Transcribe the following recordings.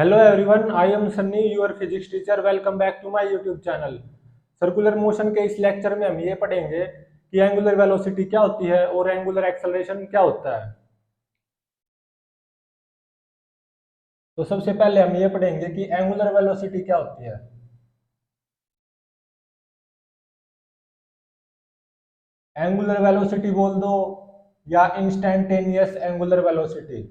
Hello everyone, I am Sunny, your physics teacher. Welcome back to my YouTube channel. Circular motion के इस lecture में हम ये पढ़ेंगे कि एंगुलर वेलोसिटी क्या होती है और एंगुलर एक्सेलरेशन क्या होता है। तो सबसे पहले हम ये पढ़ेंगे कि एंगुलर वेलोसिटी क्या होती है। एंगुलर वेलोसिटी बोल दो या instantaneous angular velocity.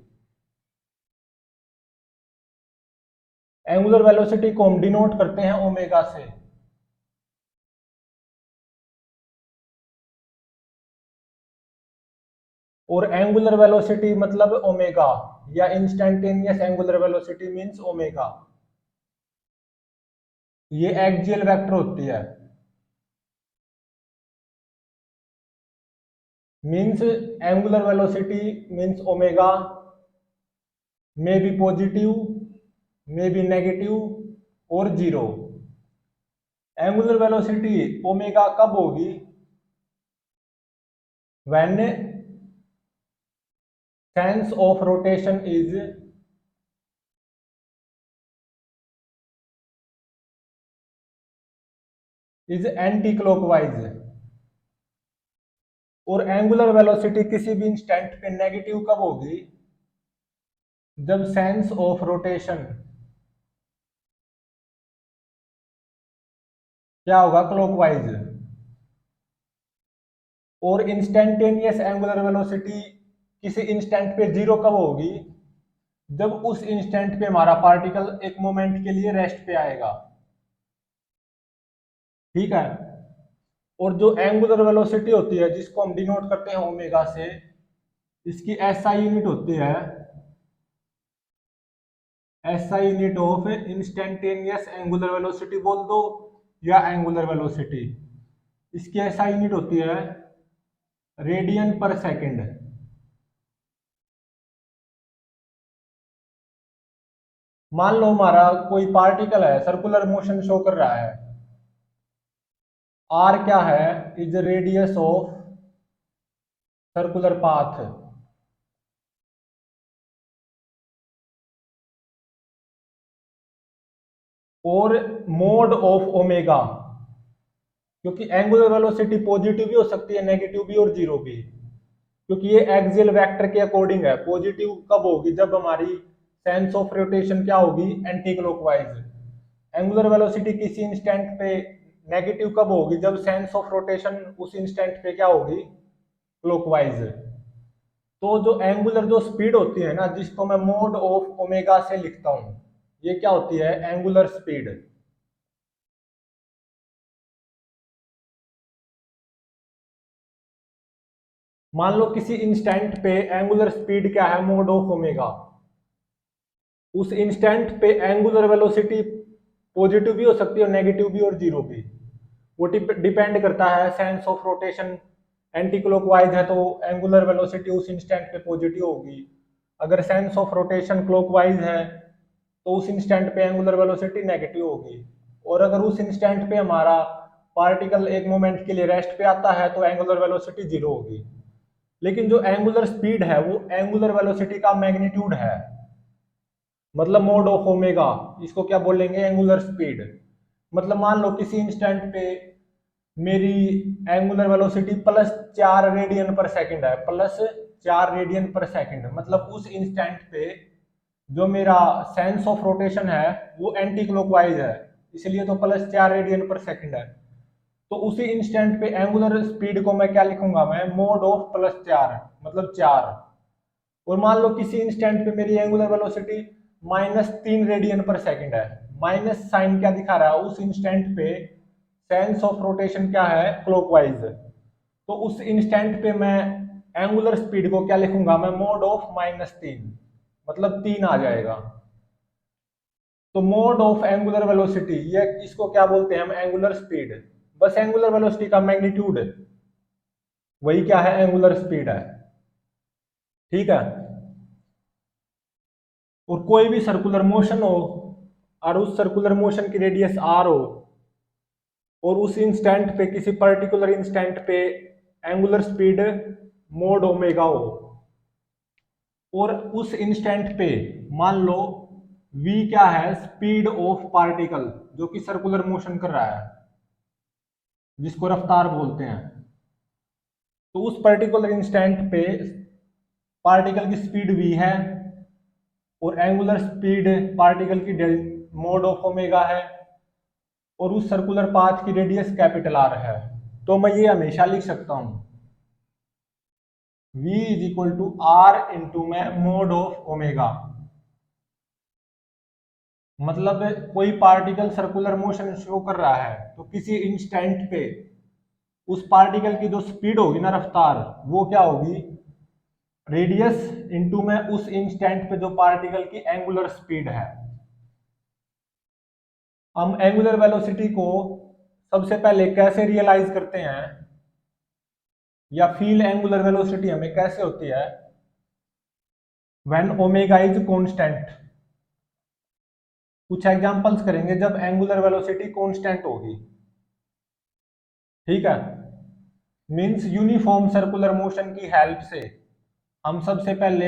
Angular velocity को हम डिनोट करते हैं ओमेगा से। और एंगुलर वेलोसिटी मतलब ओमेगा या instantaneous angular velocity means omega. ये एक्सियल वेक्टर होती है। Means angular velocity means omega may be positive, may be negative और जीरो। एंगुलर वेलोसिटी ओमेगा कब होगी? When sense of rotation is anti clockwise. और angular velocity किसी भी instant पे नेगेटिव कब होगी? जब सेंस ऑफ रोटेशन क्या होगा? क्लॉकवाइज। और इंस्टैन्टेनियस एंगुलर वेलोसिटी किसी इंस्टेंट पे जीरो कब होगी? जब उस इंस्टेंट पे हमारा पार्टिकल एक मोमेंट के लिए रेस्ट पे आएगा। ठीक है। और जो एंगुलर वेलोसिटी होती है जिसको हम डिनोट करते हैं ओमेगा से, इसकी एसआई यूनिट होती है SI unit of instantaneous angular velocity बोल दो या एंगुलर वेलोसिटी। इसकी एसआई यूनिट होती है रेडियन पर सेकंड। मान लो हमारा कोई पार्टिकल है, सर्कुलर मोशन शो कर रहा है। आर क्या है? Is radius of circular path. और मोड ऑफ ओमेगा, क्योंकि एंगुलर वेलोसिटी पॉजिटिव भी हो सकती है, नेगेटिव भी और जीरो भी, क्योंकि ये एक्सियल वेक्टर के अकॉर्डिंग है। पॉजिटिव कब होगी? जब हमारी सेंस ऑफ रोटेशन क्या होगी? Anti clockwise. एंगुलर वेलोसिटी किसी इंस्टेंट पे नेगेटिव कब होगी? जब सेंस ऑफ रोटेशन उस इंस्टेंट पे क्या होगी? क्लॉकवाइज। तो जो एंगुलर जो स्पीड होती है ना, जिसको मैं मोड ऑफ ओमेगा से लिखता हूं, ये क्या होती है? Angular speed. मान लो किसी इंस्टेंट पे एंगुलर स्पीड क्या है? Mode of omega. उस इंस्टेंट पे एंगुलर वेलोसिटी पॉजिटिव भी हो सकती है और नेगेटिव भी और जीरो भी। वो डिपेंड करता है sense of rotation anti clockwise है तो एंगुलर वेलोसिटी उस इंस्टेंट पे पॉजिटिव होगी। अगर सेंस ऑफ रोटेशन क्लॉकवाइज है तो उस इंस्टेंट पे एंगुलर वेलोसिटी नेगेटिव होगी। और अगर उस इंस्टेंट पे हमारा पार्टिकल एक मोमेंट के लिए रेस्ट पे आता है तो एंगुलर वेलोसिटी जीरो होगी। लेकिन जो एंगुलर स्पीड है वो एंगुलर वेलोसिटी का मैग्नीट्यूड है, मतलब मोड ऑफ ओमेगा। इसको क्या बोलेंगे? Angular speed. मतलब मान लो किसी इंस्टेंट पे मेरी angular velocity +4 radian per second है। +4 रेडियन पर सेकंड मतलब उस इंस्टेंट पे जो मेरा सेंस ऑफ रोटेशन है वो एंटी क्लॉकवाइज है, इसलिए तो +4 रेडियन पर सेकंड है। तो उसी इंस्टेंट पे एंगुलर स्पीड को मैं क्या लिखूंगा? मैं मोड ऑफ +4 मतलब 4। और मान लो किसी इंस्टेंट पे मेरी angular velocity -3 radian per second है। माइनस साइन क्या दिखा रहा है? उस इंस्टेंट पे सेंस ऑफ रोटेशन क्या है? क्लॉकवाइज। तो उस इंस्टेंट पे मैं एंगुलर स्पीड को क्या लिखूंगा? मैं मोड ऑफ -3 मतलब 3 आ जाएगा। तो मोड ऑफ एंगुलर वेलोसिटी, ये इसको क्या बोलते हैं हम? Angular speed. बस एंगुलर वेलोसिटी का मैग्नीट्यूड वही क्या है? एंगुलर स्पीड है। ठीक है। और कोई भी सर्कुलर मोशन हो और उस सर्कुलर मोशन की रेडियस आर हो और उस इंस्टेंट पे किसी पर्टिकुलर इंस्टेंट पे एंगुलर स्पीड मोड ओमेगा हो और उस इंस्टेंट पे मान लो v क्या है, स्पीड ऑफ पार्टिकल जो कि सर्कुलर मोशन कर रहा है, जिसको रफ्तार बोलते हैं। तो उस पर्टिकुलर इंस्टेंट पे पार्टिकल की स्पीड v है और एंगुलर स्पीड पार्टिकल की डेल मोड ऑफ ओमेगा है और उस सर्कुलर पाथ की रेडियस कैपिटल आर है। तो मैं ये हमेशा लिख सकता हूं v is equal to R into में मोड ऑफ ओमेगा। मतलब कोई पार्टिकल सर्कुलर मोशन शो कर रहा है तो किसी इंस्टेंट पे उस पार्टिकल की जो स्पीड होगी ना, रफ्तार, वो क्या होगी, रेडियस इंटू में उस इंस्टेंट पे जो पार्टिकल की एंगुलर स्पीड है। हम एंगुलर वेलोसिटी को सबसे पहले कैसे रियलाइज करते हैं, या फील एंगुलर वेलोसिटी हमें कैसे होती है, व्हेन ओमेगा इज कांस्टेंट। कुछ एग्जांपल्स करेंगे जब एंगुलर वेलोसिटी कांस्टेंट होगी। ठीक है, मींस यूनिफॉर्म सर्कुलर मोशन की हेल्प से हम सबसे पहले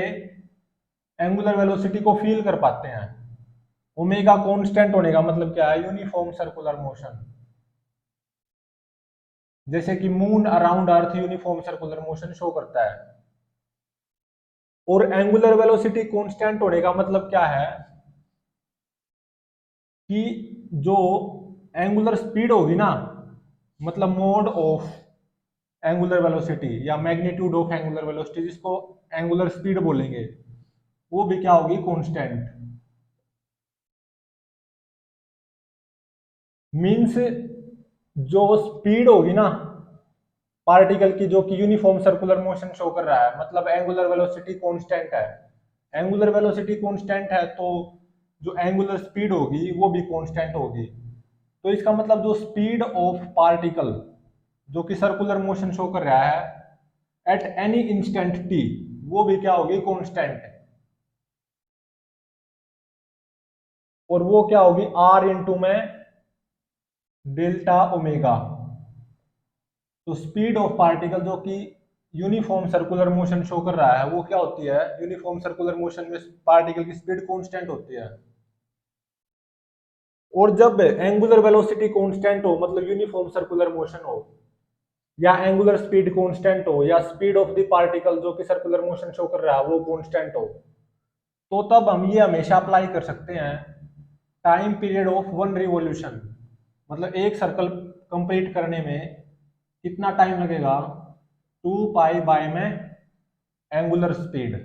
एंगुलर वेलोसिटी को फील कर पाते हैं। ओमेगा कांस्टेंट होने का मतलब क्या है, यूनिफॉर्म सर्कुलर मोशन। जैसे कि मून अराउंड अर्थ यूनिफॉर्म सर्कुलर मोशन शो करता है। और एंगुलर वेलोसिटी कांस्टेंट होने का मतलब क्या है कि जो एंगुलर स्पीड होगी ना, मतलब मोड ऑफ एंगुलर वेलोसिटी या मैग्नीट्यूड ऑफ एंगुलर वेलोसिटी, जिसको एंगुलर स्पीड बोलेंगे, वो भी क्या होगी, कांस्टेंट। मींस जो स्पीड होगी ना पार्टिकल की, जो कि यूनिफॉर्म सर्कुलर मोशन शो कर रहा है, मतलब एंगुलर वेलोसिटी कांस्टेंट है। एंगुलर वेलोसिटी कांस्टेंट है तो जो एंगुलर स्पीड होगी वो भी कांस्टेंट होगी। तो इसका मतलब जो स्पीड ऑफ पार्टिकल जो कि सर्कुलर मोशन शो कर रहा है एट एनी इंस्टेंट टी, वो भी क्या होगी, कांस्टेंट। और वो क्या होगी, आर इंटू में डेल्टा ओमेगा। तो स्पीड ऑफ पार्टिकल जो कि यूनिफॉर्म सर्कुलर मोशन शो कर रहा है, वो क्या होती है, यूनिफॉर्म सर्कुलर मोशन में पार्टिकल की स्पीड कांस्टेंट होती है। और जब एंगुलर वेलोसिटी कांस्टेंट हो, मतलब यूनिफॉर्म सर्कुलर मोशन हो, या एंगुलर स्पीड कांस्टेंट हो, या स्पीड ऑफ द पार्टिकल जो कि सर्कुलर मोशन शो कर रहा है वो कांस्टेंट हो, तो तब हम ये हमेशा अप्लाई कर सकते हैं time period of one revolution. मतलब एक सर्कल कंप्लीट करने में कितना टाइम लगेगा, 2 पाई बाय में एंगुलर स्पीड।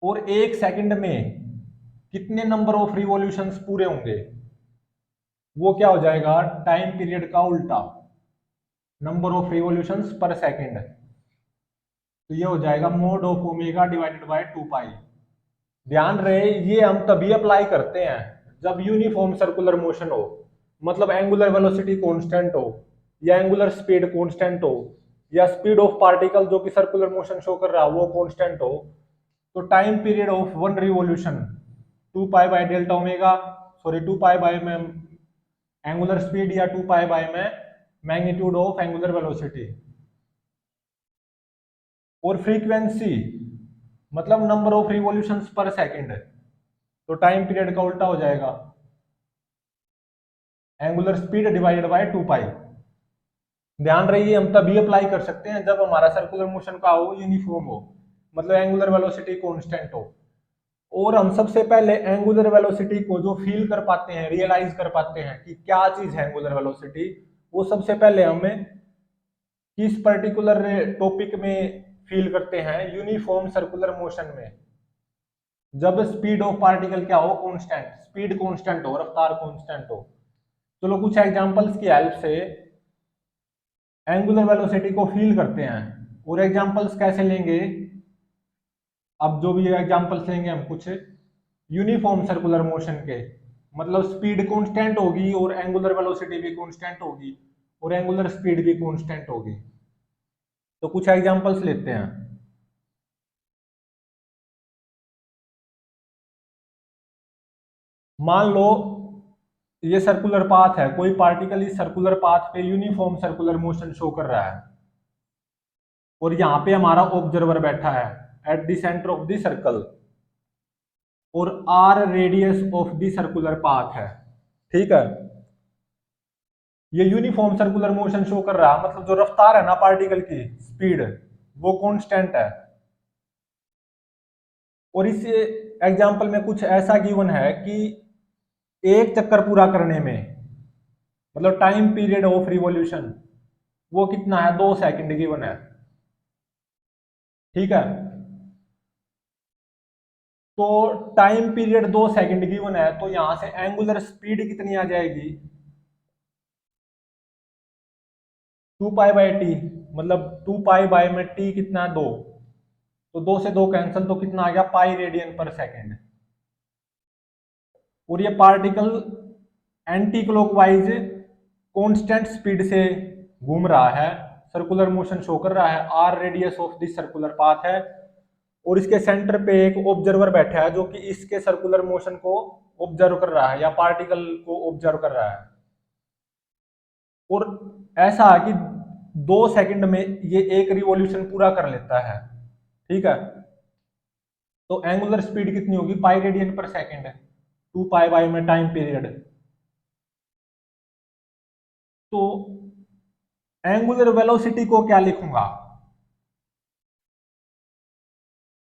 और एक सेकंड में कितने नंबर ऑफ रिवॉल्यूशंस पूरे होंगे, वो क्या हो जाएगा, टाइम पीरियड का उल्टा, नंबर ऑफ रिवॉल्यूशंस पर सेकंड। तो ये हो जाएगा mode of omega divided bye 2 पाई। ध्यान रहे ये हम तभी अप्लाई करते हैं जब यूनिफॉर्म सर्कुलर मोशन हो, मतलब एंगुलर वेलोसिटी कांस्टेंट हो, या एंगुलर स्पीड कांस्टेंट हो, या स्पीड ऑफ पार्टिकल जो कि सर्कुलर मोशन शो कर रहा है वो कांस्टेंट हो। तो time period of one revolution 2 pi by delta omega, sorry 2 pi by में एंगुलर स्पीड, या 2 पाई बाय में मैग्नीट्यूड ऑफ एंगुलर वेलोसिटी। और फ्रीक्वेंसी मतलब नंबर ऑफ रिवॉल्यूशंस पर सेकंड, तो टाइम पीरियड का उल्टा हो जाएगा, एंगुलर स्पीड डिवाइडेड बाय 2 पाई। ध्यान रहिए हम तभी अप्लाई कर सकते हैं जब हमारा सर्कुलर मोशन का हो, यूनिफॉर्म हो, मतलब एंगुलर वेलोसिटी कांस्टेंट हो। और हम सबसे पहले एंगुलर वेलोसिटी को जो फील कर पाते हैं, रियलाइज कर पाते हैं कि क्या चीज है एंगुलर वेलोसिटी, वो सबसे पहले हमें किस पर्टिकुलर टॉपिक में फील करते हैं, यूनिफॉर्म सर्कुलर मोशन में, जब स्पीड ऑफ पार्टिकल क्या हो, कांस्टेंट, स्पीड कांस्टेंट हो, रफ्तार कांस्टेंट हो। चलो कुछ एग्जांपल्स की हेल्प से एंगुलर वेलोसिटी को फील करते हैं। और एग्जांपल्स कैसे लेंगे, अब जो भी एग्जांपल्स लेंगे हम कुछ यूनिफॉर्म सर्कुलर मोशन के, मतलब स्पीड कांस्टेंट होगी और एंगुलर वेलोसिटी भी कांस्टेंट होगी और एंगुलर स्पीड भी कांस्टेंट होगी। तो कुछ एग्जांपल्स लेते हैं। मान लो ये सर्कुलर पाथ है, कोई पार्टिकल इस सर्कुलर पाथ पे यूनिफॉर्म सर्कुलर मोशन शो कर रहा है और यहाँ पे हमारा ऑब्जर्वर बैठा है at the centre of the circle. और R radius of the circular path है। ठीक है, ये यूनिफॉर्म सर्कुलर मोशन शो कर रहा है, मतलब जो रफ्तार है ना पार्टिकल की स्पीड वो कांस्टेंट है। और इस एग्जांपल में कुछ ऐसा गिवन है कि एक चक्कर पूरा करने में मतलब टाइम पीरियड ऑफ रिवॉल्यूशन वो कितना है, 2 सेकंड गिवन है। ठीक है, तो टाइम पीरियड 2 सेकंड गिवन है, तो यहां से एंगुलर स्पीड कितनी आ जाएगी, 2 पाई बाय टी, मतलब 2 पाई बाय में टी कितना है, 2, तो 2 से 2 कैंसिल, तो कितना आ गया, पाई रेडियन पर सेकेंड। और ये particle anti clockwise constant speed से घूम रहा है, सर्कुलर मोशन शो कर रहा है, R radius of this circular path है। और इसके सेंटर पे एक ऑब्जर्वर बैठा है जो कि इसके सर्कुलर मोशन को ऑब्जर्व कर रहा है या पार्टिकल को ऑब्जर्व कर रहा है। और ऐसा है कि 2 सेकंड में ये एक रिवॉल्यूशन पूरा कर लेता है। ठीक है, तो एंगुलर स्पीड कितनी होगी, पाई radian per second, 2 pi by में टाइम पीरियड। तो एंगुलर वेलोसिटी को क्या लिखूंगा,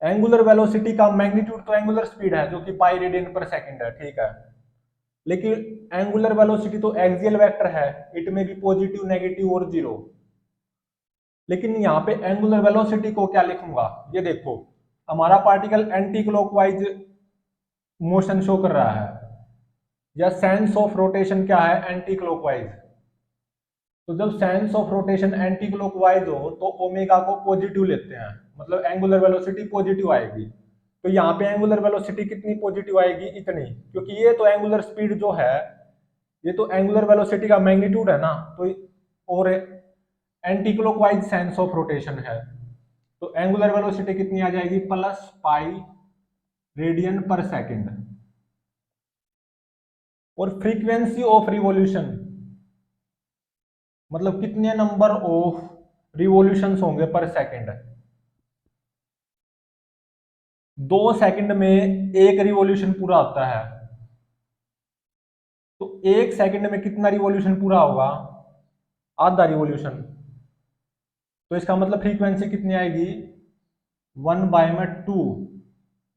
एंगुलर वेलोसिटी का मैग्नीट्यूड तो एंगुलर स्पीड है जो कि पाई रेडियन पर सेकेंड है। ठीक है, लेकिन एंगुलर वेलोसिटी तो एक्सियल वेक्टर है, इट में भी पॉजिटिव नेगेटिव और जीरो। लेकिन यहाँ पे एंगुलर वेलोसिटी को क्या लिखूंगा, ये देखो हमारा particle anti clockwise motion show कर रहा है, या सेंस ऑफ रोटेशन क्या है, एंटी क्लॉकवाइज। तो जब sense of rotation anti clockwise हो तो ओमेगा को पॉजिटिव लेते हैं, मतलब एंगुलर वेलोसिटी पॉजिटिव आएगी। तो यहाँ पे एंगुलर वेलोसिटी कितनी पॉजिटिव आएगी, इतनी, क्योंकि ये तो एंगुलर स्पीड जो है ये तो एंगुलर वेलोसिटी का मैग्नीट्यूड है ना, तो और anti clockwise sense of rotation है, तो एंगुलर वेलोसिटी कितनी आ जाएगी, plus pi radian per second. और फ्रीक्वेंसी ऑफ रिवॉल्यूशन मतलब कितने नंबर ऑफ रिवॉल्यूशंस होंगे पर सेकेंड, 2 सेकंड में एक रिवॉल्यूशन पूरा होता है, तो 1 सेकंड में कितना रिवॉल्यूशन पूरा होगा, आधा रिवॉल्यूशन। तो इसका मतलब फ्रीक्वेंसी कितनी आएगी, 1/2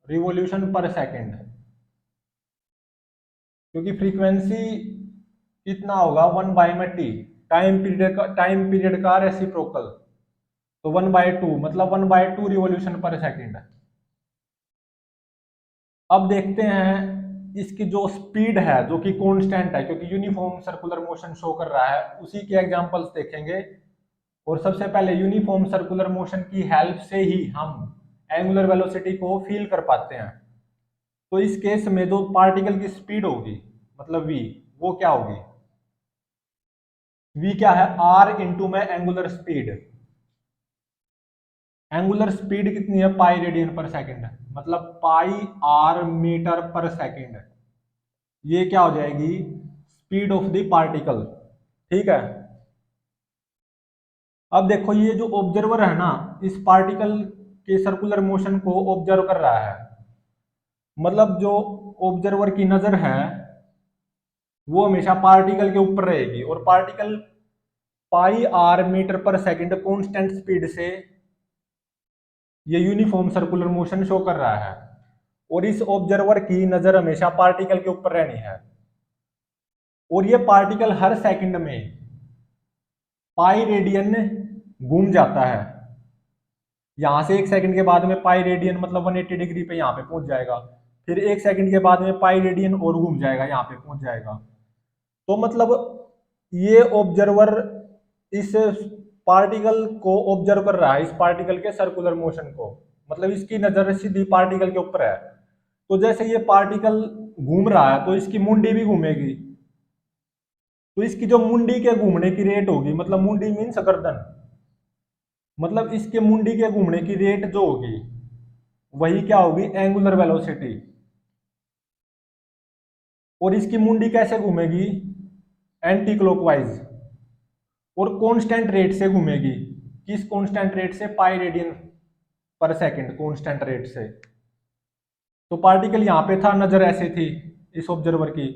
रिवॉल्यूशन पर सेकेंड, क्योंकि फ्रीक्वेंसी कितना होगा, 1/t, टाइम पीरियड का रेसिप्रोकल, तो 1/2 मतलब 1/2 रिवॉल्यूशन पर सेकेंड। अब देखते हैं इसकी जो स्पीड है जो कि कांस्टेंट है, क्योंकि यूनिफॉर्म सर्कुलर मोशन शो कर रहा है, उसी के एग्जांपल्स देखेंगे। और सबसे पहले यूनिफॉर्म सर्कुलर मोशन की हेल्प से ही हम एंगुलर वेलोसिटी को फील कर पाते हैं। तो इस केस में जो पार्टिकल की स्पीड होगी मतलब v, वो क्या होगी, v क्या है, r इंटू में एंगुलर स्पीड। एंगुलर स्पीड कितनी है, पाई रेडियन पर सेकेंड, मतलब पाई r मीटर पर सेकेंड, ये क्या हो जाएगी, स्पीड ऑफ द पार्टिकल। ठीक है, अब देखो ये जो ऑब्जर्वर है ना इस पार्टिकल के सर्कुलर मोशन को ऑब्जर्व कर रहा है, मतलब जो ऑब्जर्वर की नजर है वो हमेशा पार्टिकल के ऊपर रहेगी, और पार्टिकल पाई r metre per second constant speed से ये यूनिफॉर्म सर्कुलर मोशन शो कर रहा है, और इस ऑब्जर्वर की नजर हमेशा पार्टिकल के ऊपर रहनी है। और ये पार्टिकल हर सेकंड में पाई रेडियन घूम जाता है, यहां से 1 सेकंड के बाद में पाई रेडियन मतलब 180 डिग्री पे यहाँ पे पहुंच जाएगा, फिर 1 सेकंड के बाद में पाई रेडियन और घूम जाएगा, यहाँ पे पहुंच जाएगा। तो मतलब ये ऑब्जर्वर इस पार्टिकल को ऑब्जर्व कर रहा है, इस पार्टिकल के सर्कुलर मोशन को, मतलब इसकी नजर सीधी पार्टिकल के ऊपर है। तो जैसे ये पार्टिकल घूम रहा है तो इसकी मुंडी भी घूमेगी, तो इसकी जो मुंडी के घूमने की रेट होगी, मतलब मुंडी मीन्स गर्दन, मतलब इसके मुंडी के घूमने की रेट जो होगी वही क्या होगी, एंगुलर वेलोसिटी। और इसकी मुंडी कैसे घूमेगी, एंटी क्लॉकवाइज, और कांस्टेंट रेट से घूमेगी, किस कांस्टेंट रेट से, पाई radian per second constant rate से। तो पार्टिकल यहाँ पे था, नजर ऐसे थी इस ऑब्जर्वर की,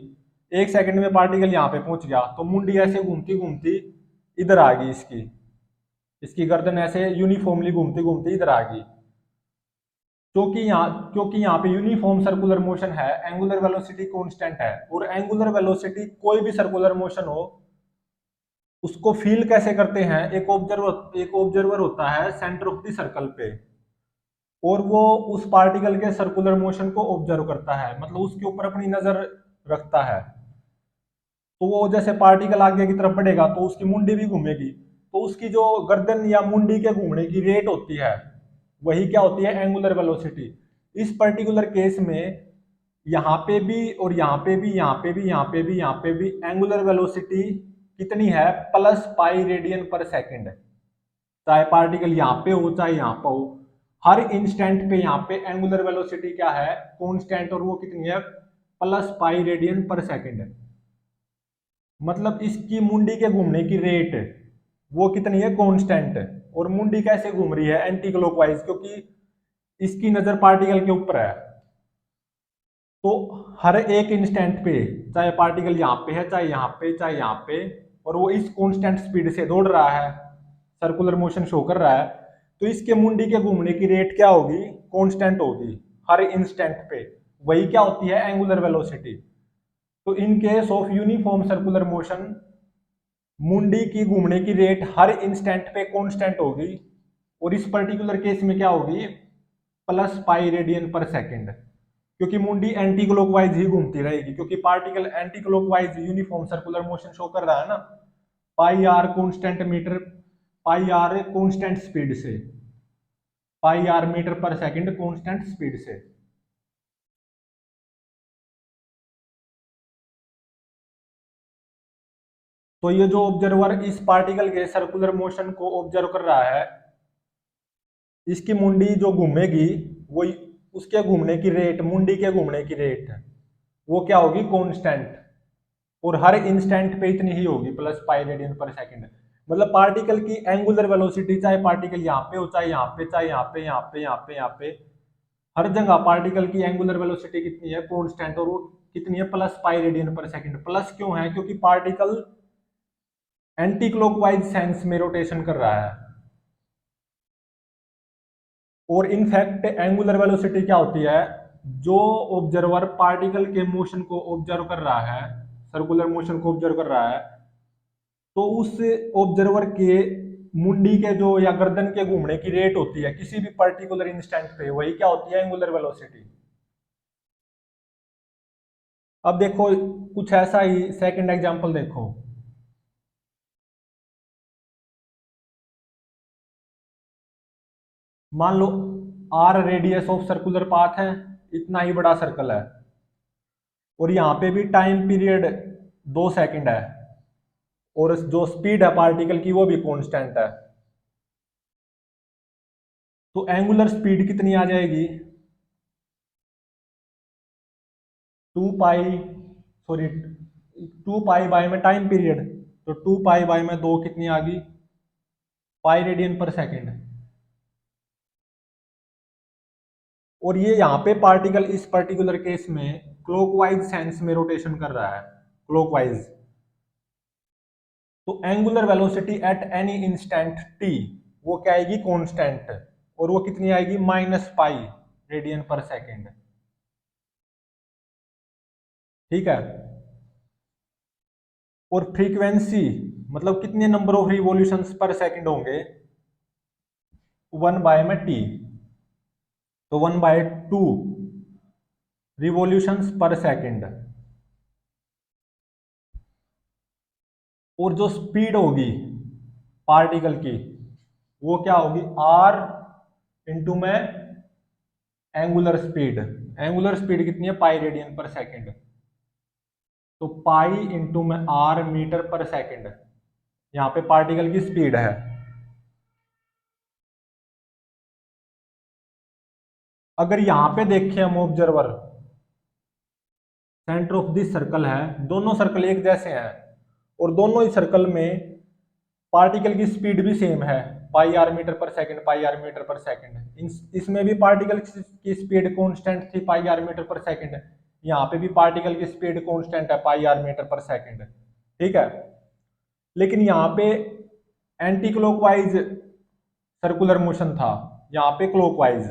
1 सेकंड में पार्टिकल यहाँ पे पहुंच गया, तो मुंडी ऐसे घूमती घूमती इधर आ गई, इसकी इसकी गर्दन ऐसे यूनिफॉर्मली घूमती घूमती इधर आ गई। क्योंकि यहाँ पे यूनिफॉर्म सर्कुलर मोशन है, एंगुलर वेलोसिटी कांस्टेंट है, और एंगुलर वेलोसिटी कोई भी सर्कुलर मोशन हो उसको फील कैसे करते हैं, एक ऑब्जर्वर होता है सेंटर ऑफ द सर्कल पे, और वो उस पार्टिकल के सर्कुलर मोशन को ऑब्जर्व करता है, मतलब उसके ऊपर अपनी नजर रखता है। तो वो जैसे पार्टिकल आगे की तरफ बढ़ेगा तो उसकी मुंडी भी घूमेगी, तो उसकी जो गर्दन या मुंडी के घूमने की रेट होती है वही क्या होती है, एंगुलर वेलोसिटी। इस पर्टिकुलर केस में यहाँ पे भी और यहाँ पे भी, यहाँ पे भी, यहाँ पे भी, यहाँ पे भी एंगुलर वेलोसिटी कितनी है, plus pi radian per second. चाहे पार्टिकल यहाँ पे हो चाहे यहाँ पे हो, हर इंस्टेंट पे यहाँ पे एंगुलर वेलोसिटी क्या है, कांस्टेंट, और वो कितनी है, plus pi radian per second. मतलब इसकी मुंडी के घूमने की रेट वो कितनी है, कांस्टेंट, और मुंडी कैसे घूम रही है, एंटी क्लॉकवाइज, क्योंकि इसकी नजर पार्टिकल के ऊपर है। तो हर एक इंस्टेंट पे, चाहे पार्टिकल यहाँ पे है चाहे यहाँ पे चाहे यहाँ पे, और वो इस कांस्टेंट स्पीड से दौड़ रहा है, सर्कुलर मोशन शो कर रहा है, तो इसके मुंडी के घूमने की रेट क्या होगी, कांस्टेंट होगी हर इंस्टेंट पे। वही क्या होती है, एंगुलर वेलोसिटी। तो in case of uniform circular motion, मुंडी की घूमने की रेट हर इंस्टेंट पे कांस्टेंट होगी, और इस पर्टिकुलर केस में क्या होगी, plus pi radian per second, क्योंकि मुंडी एंटी क्लॉकवाइज ही घूमती रहेगी, क्योंकि particle anti clockwise uniform circular motion show कर रहा है ना। Pi R constant metre, pi R constant speed से, pi R metre per second constant speed से। तो ये जो ऑब्जर्वर इस पार्टिकल के सर्कुलर मोशन को ऑब्जर्व कर रहा है, इसकी मुंडी जो घूमेगी वो, उसके घूमने की रेट, मुंडी के घूमने की रेट वो क्या होगी, कांस्टेंट, और हर इंस्टेंट पे इतनी ही होगी, plus pi radian per second. मतलब पार्टिकल की एंगुलर वेलोसिटी, चाहे पार्टिकल यहाँ पे हो चाहे यहाँ पे, चाहे यहाँ पे, यहाँ पे, यहाँ पे, यहाँ पे, हर जगह पार्टिकल की एंगुलर वेलोसिटी कितनी है, कांस्टेंट, और वो कितनी है, plus pi radian per second. Plus क्यों है, क्योंकि पार्टिकल एंटी क्लॉकवाइज सेंस में रोटेशन कर रहा है। और इनफैक्ट एंगुलर वेलोसिटी क्या होती है, जो ऑब्जर्वर पार्टिकल के मोशन को ऑब्जर्व कर रहा है, सर्कुलर मोशन को ऑब्जर्व कर रहा है, तो उस ऑब्जर्वर के मुंडी के जो या गर्दन के घूमने की रेट होती है किसी भी पर्टिकुलर इंस्टेंट पे, वही क्या होती है, एंगुलर वेलोसिटी। अब देखो कुछ ऐसा ही सेकंड एग्जांपल देखो। मान लो R radius of circular path है, इतना ही बड़ा सर्कल है, और यहाँ पे भी टाइम पीरियड 2 सेकंड है, और जो स्पीड है पार्टिकल की वो भी कांस्टेंट है। तो एंगुलर स्पीड कितनी आ जाएगी, 2 पाई, सॉरी 2 पाई बाय में टाइम पीरियड, तो 2 पाई बाय में 2 कितनी आ गई, पाई रेडियन पर सेकेंड। और ये यहाँ पे पार्टिकल इस पर्टिकुलर केस में क्लॉकवाइज सेंस में रोटेशन कर रहा है, क्लॉकवाइज। तो angular velocity at any instant T वो क्या आएगी, कांस्टेंट, और वो कितनी आएगी, minus pi radian per second. ठीक है। और फ्रीक्वेंसी मतलब कितने नंबर ऑफ रिवॉल्यूशंस पर सेकंड होंगे, 1/t, तो 1/2 रिवॉल्यूशंस पर सेकंड। और जो स्पीड होगी पार्टिकल की वो क्या होगी, आर इंटू में एंगुलर स्पीड। एंगुलर स्पीड कितनी है, पाई रेडियन पर सेकंड, तो पाई इंटू में आर मीटर पर सेकंड, यहाँ पे पार्टिकल की स्पीड है। अगर यहां पे देखें हम observer, centre of this circle है, दोनों सर्कल एक जैसे हैं, और दोनों ही सर्कल में पार्टिकल की स्पीड भी सेम है, pi R metre per second, पाई आर मीटर पर सेकंड। इसमें भी पार्टिकल की स्पीड कांस्टेंट थी पाई आर मीटर पर सेकंड, यहाँ पे भी पार्टिकल की स्पीड कांस्टेंट है pi R metre per second, ठीक है। लेकिन यहाँ पे एंटी क्लॉकवाइज सर्कुलर मोशन था, यहाँ पे क्लॉकवाइज।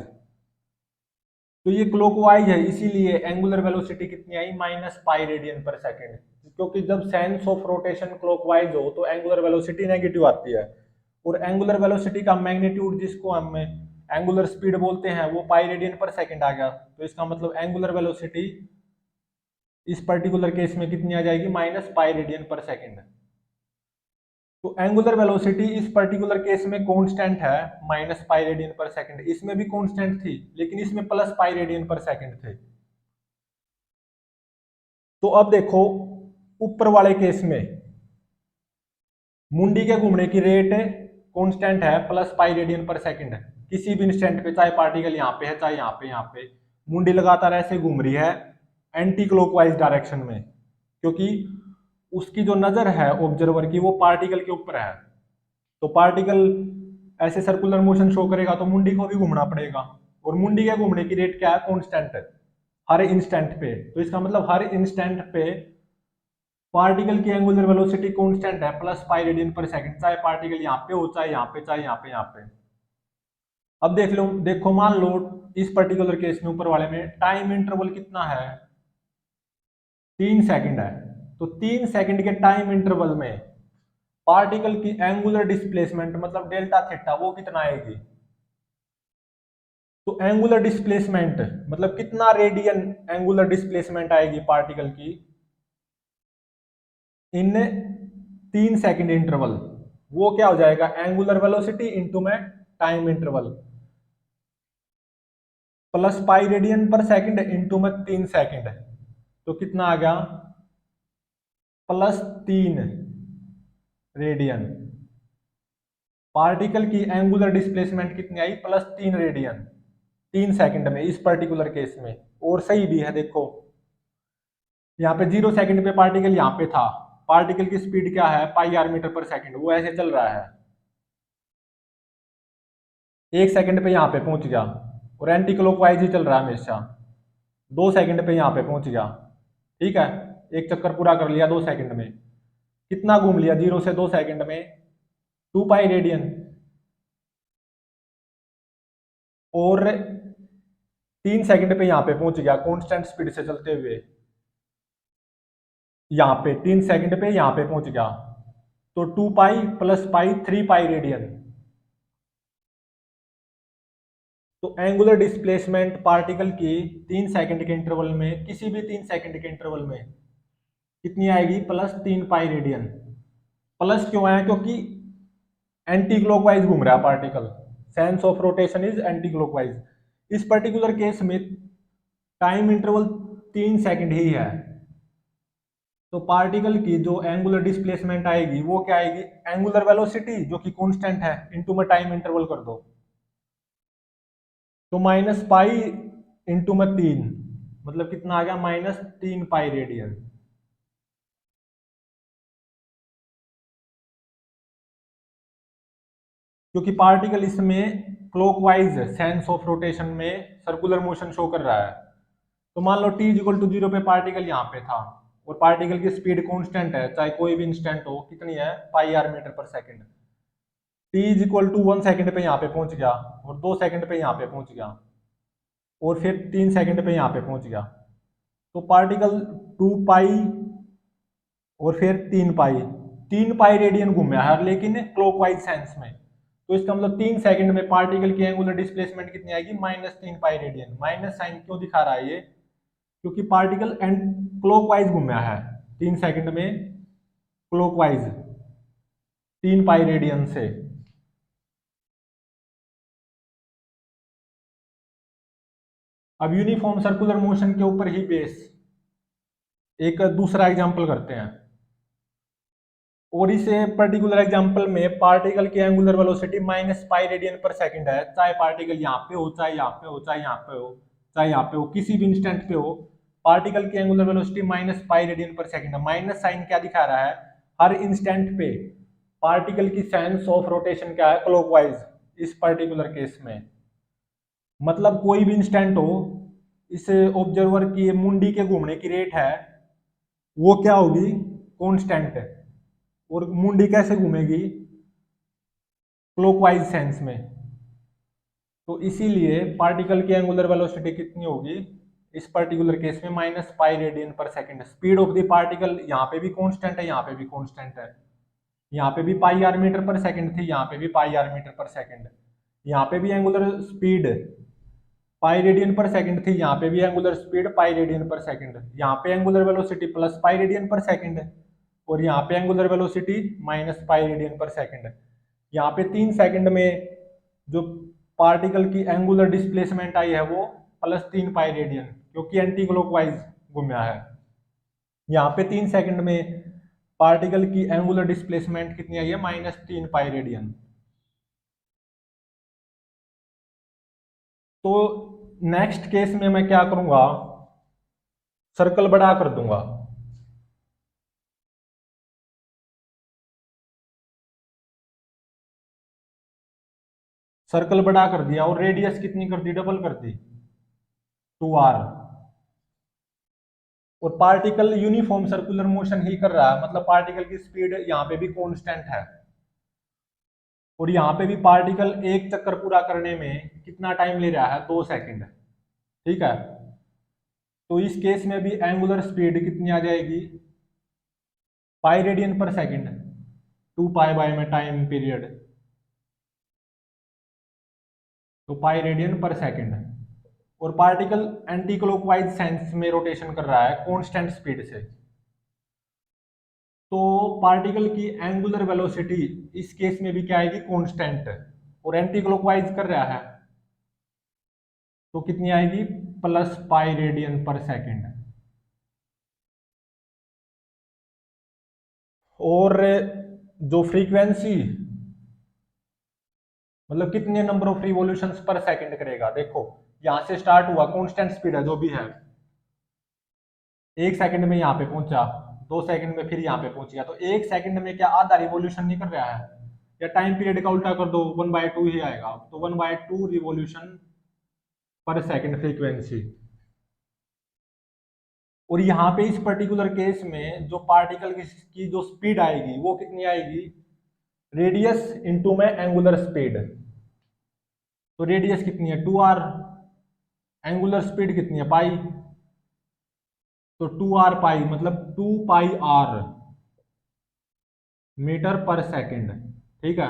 तो ये क्लॉकवाइज है, इसीलिए एंगुलर वेलोसिटी कितनी आई, minus pi radian per second. क्योंकि जब सेंस ऑफ रोटेशन क्लॉकवाइज हो तो एंगुलर वेलोसिटी नेगेटिव आती है, और एंगुलर वेलोसिटी का मैग्नीट्यूड जिसको हम एंगुलर स्पीड बोलते हैं वो पाई रेडियन पर सेकंड आ गया। तो इसका मतलब एंगुलर वेलोसिटी इस पर्टिकुलर केस में कितनी आ जाएगी, minus pi radian per second. तो एंगुलर वेलोसिटी इस पर्टिकुलर केस में कांस्टेंट है minus pi radian per second, इसमें भी कांस्टेंट थी लेकिन इसमें plus pi radian per second थे। तो अब देखो ऊपर वाले केस में मुंडी के घूमने की रेट कांस्टेंट है plus pi radian per second, किसी भी इंस्टेंट पे, चाहे पार्टिकल यहाँ पे है चाहे यहाँ पे मुंडी लगातार ऐसे घूम रही है एंटी क्लॉकवाइज डायरेक्शन में, क्योंकि उसकी जो नजर है ऑब्जर्वर की वो पार्टिकल के ऊपर है। तो पार्टिकल ऐसे सर्कुलर मोशन शो करेगा तो मुंडी को भी घूमना पड़ेगा, और मुंडी के घूमने की रेट क्या है, कांस्टेंट है हर इंस्टेंट पे। तो इसका मतलब हर इंस्टेंट पे पार्टिकल की एंगुलर वेलोसिटी कांस्टेंट है plus pi radian per second, चाहे पार्टिकल यहाँ पे हो चाहे यहाँ पे चाहे यहाँ पे। अब देख लो, देखो मान लो इस पर्टिकुलर केस में ऊपर वाले में टाइम इंटरवल कितना है, 3 सेकंड है। तो 3 सेकंड के टाइम इंटरवल में पार्टिकल की एंगुलर डिस्प्लेसमेंट मतलब डेल्टा थीटा वो कितना आएगी। तो एंगुलर डिस्प्लेसमेंट मतलब कितना रेडियन एंगुलर डिस्प्लेसमेंट आएगी पार्टिकल की इन 3 सेकंड इंटरवल, वो क्या हो जाएगा, एंगुलर वेलोसिटी इंटू में time interval plus pi radian per second into में 3 सेकंड, तो कितना आ गया, प्लस 3 रेडियन। पार्टिकल की एंगुलर डिस्प्लेसमेंट कितनी आई, प्लस 3 रेडियन 3 सेकंड में इस पर्टिकुलर केस में। और सही भी है, देखो यहाँ पे 0 सेकंड पे पार्टिकल यहाँ पे था, पार्टिकल की स्पीड क्या है, pi R metre per second, वो ऐसे चल रहा है 1 सेकंड पे यहाँ पे पहुंच गया, और एंटी क्लॉकवाइज ही चल रहा है हमेशा। 2 सेकंड पे यहाँ पे पहुंच गया, ठीक है, एक चक्कर पूरा कर लिया 2 सेकंड में। कितना घूम लिया 0 से 2 सेकंड में, 2 पाई रेडियन। और 3 सेकंड पे यहाँ पे पहुंच गया कांस्टेंट स्पीड से चलते हुए, यहाँ पे 3 सेकंड पे यहाँ पे पहुंच गया, तो 2 pi plus pi 3 pi radian. तो एंगुलर डिस्प्लेसमेंट पार्टिकल की 3 सेकंड के इंटरवल में, किसी भी 3 सेकंड के इंटरवल में कितनी आएगी, प्लस 3 पाई रेडियन। प्लस क्यों आया, क्योंकि एंटी क्लॉकवाइज घूम रहा है particle, sense of rotation is anti clockwise. इस पर्टिकुलर केस में टाइम इंटरवल 3 सेकंड ही है, तो पार्टिकल की जो एंगुलर डिस्प्लेसमेंट आएगी वो क्या आएगी, एंगुलर वेलोसिटी जो कि कांस्टेंट है इनटू में टाइम इंटरवल कर दो, तो माइनस पाई इंटू में 3 मतलब कितना आ गया, माइनस 3 पाई रेडियन। क्योंकि पार्टिकल इसमें क्लॉकवाइज सेंस ऑफ रोटेशन में सर्कुलर मोशन शो कर रहा है। तो मान लो t इक्वल टू 0 पे पार्टिकल यहाँ पे था, और पार्टिकल की स्पीड कांस्टेंट है चाहे कोई भी इंस्टेंट हो, कितनी है, pi R metre per second. t equal to 1 second पे यहाँ पे पहुंच गया, और 2 सेकंड पे यहाँ पे पहुंच गया, और फिर 3 सेकंड पे यहाँ पे पहुंच गया। तो पार्टिकल 2 पाई और फिर 3 पाई रेडियन घूमा है लेकिन क्लॉकवाइज सेंस में। तो इसका मतलब 3 सेकंड में पार्टिकल की एंगुलर डिस्प्लेसमेंट कितनी आएगी, minus 3 pi radian. Minus sign क्यों दिखा रहा है ये, क्योंकि पार्टिकल एंड क्लॉकवाइज घूमा है 3 सेकंड में, क्लॉकवाइज 3 पाई रेडियन से। अब यूनिफॉर्म सर्कुलर मोशन के ऊपर ही बेस एक दूसरा एग्जांपल करते हैं, और इस पर्टिकुलर एग्जांपल में पार्टिकल की angular velocity minus pi radian per second है, चाहे पार्टिकल यहाँ पे हो चाहे यहाँ पे हो चाहे यहाँ पे हो चाहे यहाँ पे हो, किसी भी इंस्टेंट पे हो, पार्टिकल की angular velocity minus pi radian per second है। माइनस साइन क्या दिखा रहा है, हर इंस्टेंट पे पार्टिकल की सेंस ऑफ रोटेशन क्या है, क्लॉकवाइज, इस पर्टिकुलर केस में। मतलब कोई भी इंस्टेंट हो, इस ऑब्जर्वर की मुंडी के घूमने की रेट है वो क्या होगी, कांस्टेंट है। और मुंडी कैसे घूमेगी, क्लॉकवाइज सेंस में। तो इसीलिए पार्टिकल की एंगुलर वेलोसिटी कितनी होगी इस पर्टिकुलर केस में, -π radian per second. Speed of the particle यहाँ पे भी कांस्टेंट है, यहाँ पे भी कांस्टेंट है। यहाँ पे भी πr मीटर पर सेकंड थी, यहाँ पे भी πr मीटर पर सेकंड। यहाँ पे भी angular speed π radian per second थी, यहाँ पे भी angular speed π radian per second. यहाँ पे angular velocity +π radian per second और यहाँ पे angular velocity -π radian per second. यहाँ पे 3 सेकंड में जो पार्टिकल की एंगुलर डिस्प्लेसमेंट आई है वो +3π रेडियन, क्योंकि एंटी क्लॉकवाइज घूमा है। यहाँ पे 3 सेकंड में पार्टिकल की एंगुलर डिस्प्लेसमेंट कितनी आई है, -3π रेडियन। तो नेक्स्ट केस में मैं क्या करूंगा, सर्कल बड़ा कर दूंगा। सर्कल बड़ा कर दिया और रेडियस कितनी कर दी, डबल कर दी, 2r। और पार्टिकल यूनिफॉर्म सर्कुलर मोशन ही कर रहा है, मतलब पार्टिकल की स्पीड यहाँ पे भी कांस्टेंट है। और यहाँ पे भी पार्टिकल एक चक्कर पूरा करने में कितना टाइम ले रहा है, 2 सेकंड। ठीक है, तो इस केस में भी एंगुलर स्पीड कितनी आ जाएगी, π रेडियन पर सेकंड, 2π में टाइम पीरियड, तो π रेडियन पर सेकंड। और पार्टिकल एंटी क्लॉकवाइज सेंस में रोटेशन कर रहा है कांस्टेंट स्पीड से। तो पार्टिकल की एंगुलर वेलोसिटी इस केस में भी क्या आएगी, कांस्टेंट, और एंटी क्लॉकवाइज कर रहा है तो कितनी आएगी, +π रेडियन पर सेकंड। और जो फ्रीक्वेंसी, मतलब कितने नंबर ऑफ रिवॉल्यूशंस पर सेकंड करेगा, देखो यहां से स्टार्ट हुआ, कांस्टेंट स्पीड है जो भी है, 1 सेकंड में यहाँ पे पहुंचा, 2 सेकंड में फिर यहाँ पे पहुंच गया, तो 1 सेकंड में क्या आधा रिवॉल्यूशन नहीं कर रहा है। या टाइम पीरियड का उल्टा कर दो, 1/2 ही आएगा, तो 1/2 रिवॉल्यूशन पर सेकंड फ्रीक्वेंसी। और यहाँ पे इस पर्टिकुलर केस में जो पार्टिकल की जो स्पीड आएगी वो कितनी आएगी, रेडियस इंटू में एंगुलर स्पीड। तो रेडियस कितनी है, 2r, एंगुलर स्पीड कितनी है, पाई, तो 2r पाई, मतलब 2πr मीटर पर सेकंड। ठीक है,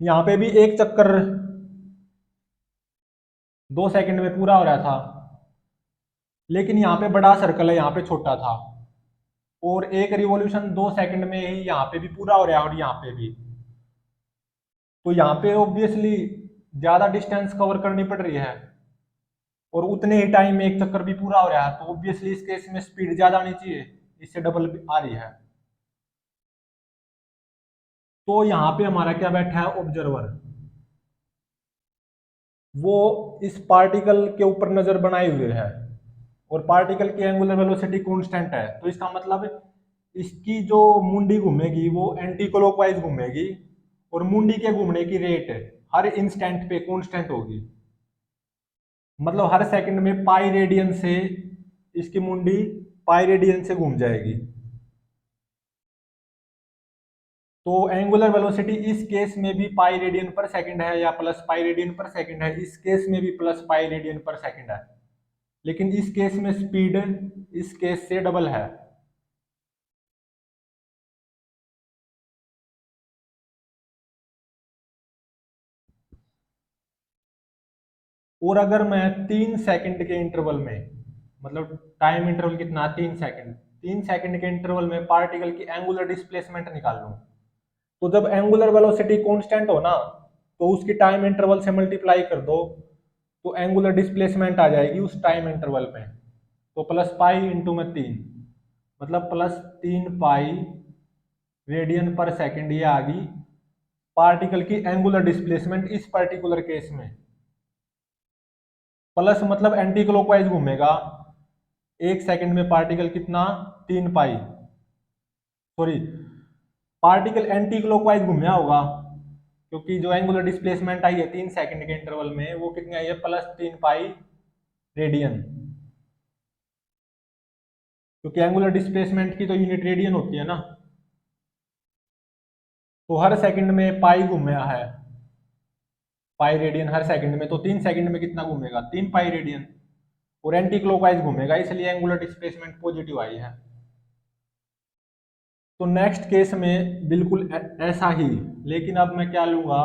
यहाँ पे भी एक चक्कर 2 सेकंड में पूरा हो रहा था, लेकिन यहाँ पे बड़ा सर्कल है, यहाँ पे छोटा था, और एक रिवॉल्यूशन 2 सेकंड में ही यहाँ पे भी पूरा हो रहा है और यहाँ पे भी। तो यहाँ पे ऑब्वियसली ज्यादा डिस्टेंस कवर करनी पड़ रही है और उतने ही टाइम में एक चक्कर भी पूरा हो रहा है, तो ऑब्वियसली इस केस में स्पीड ज्यादा आनी चाहिए, इससे डबल आ रही है। तो यहाँ पे हमारा क्या बैठा है, ऑब्जर्वर, वो इस पार्टिकल के ऊपर नजर बनाए हुए है और पार्टिकल की एंगुलर वेलोसिटी कांस्टेंट है, तो इसका मतलब इसकी जो मुंडी घूमेगी वो एंटी क्लॉकवाइज घूमेगी और मुंडी के घूमने की रेट हर इंस्टेंट पे कांस्टेंट होगी। मतलब हर सेकंड में पाई रेडियन से इसकी मुंडी पाई रेडियन से घूम जाएगी। तो एंगुलर वेलोसिटी इस केस में भी पाई रेडियन पर सेकंड है या +π रेडियन पर सेकंड है, इस केस में भी +π रेडियन पर सेकंड है, लेकिन इस केस में स्पीड इस केस से डबल है। और अगर मैं 3 सेकंड के इंटरवल में, मतलब टाइम इंटरवल कितना, 3 सेकंड, 3 सेकंड के इंटरवल में पार्टिकल की एंगुलर डिस्प्लेसमेंट निकाल लूं, तो जब एंगुलर वेलोसिटी कांस्टेंट हो ना, तो उसकी टाइम इंटरवल से मल्टीप्लाई कर दो, तो एंगुलर डिस्प्लेसमेंट आ जाएगी उस टाइम इंटरवल में, तो +π×3, मतलब +3π रेडियन पर सेकंड ये आ गई पार्टिकल की एंगुलर डिस्प्लेसमेंट इस पर्टिकुलर केस में। प्लस मतलब एंटी क्लॉकवाइज घूमेगा, 1 सेकंड में पार्टिकल कितना 3 पाई, सॉरी, पार्टिकल एंटी क्लॉकवाइज घूमया होगा, क्योंकि जो एंगुलर डिस्प्लेसमेंट आई है 3 सेकंड के इंटरवल में, वो कितनी आई है, +3 पाई रेडियन, क्योंकि एंगुलर डिस्प्लेसमेंट की तो यूनिट रेडियन होती है ना। तो हर सेकंड में पाई घूमया है, पाई रेडियन हर सेकंड में, तो 3 सेकंड में कितना घूमेगा, 3 पाई रेडियन, और एंटी क्लॉकवाइज घूमेगा, इसलिए एंगुलर डिस्प्लेसमेंट पॉजिटिव आई है। तो नेक्स्ट केस में बिल्कुल ऐसा ही, लेकिन अब मैं क्या लूंगा,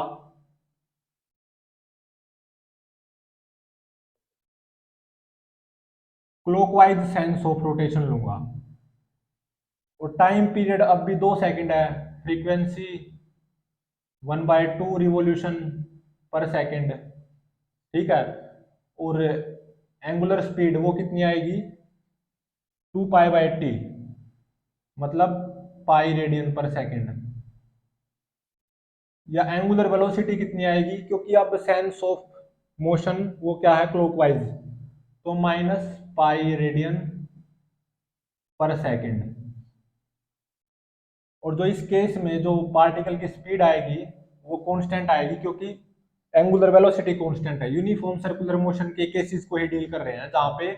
क्लॉकवाइज सेंस ऑफ रोटेशन लूंगा, और टाइम पीरियड अब भी 2 सेकंड है, फ्रीक्वेंसी 1/2 रिवॉल्यूशन पर सेकंड, ठीक है, और एंगुलर स्पीड वो कितनी आएगी, 2 पाई/t, मतलब पाई रेडियन पर सेकंड, या एंगुलर वेलोसिटी कितनी आएगी, क्योंकि अब सेंस ऑफ मोशन वो क्या है, क्लॉकवाइज, तो -पाई रेडियन पर सेकंड। और जो इस केस में जो पार्टिकल की स्पीड आएगी वो कांस्टेंट आएगी, क्योंकि एंगुलर वेलोसिटी कांस्टेंट है। यूनिफॉर्म सर्कुलर मोशन के केसेस को ही डील कर रहे हैं, जहां पे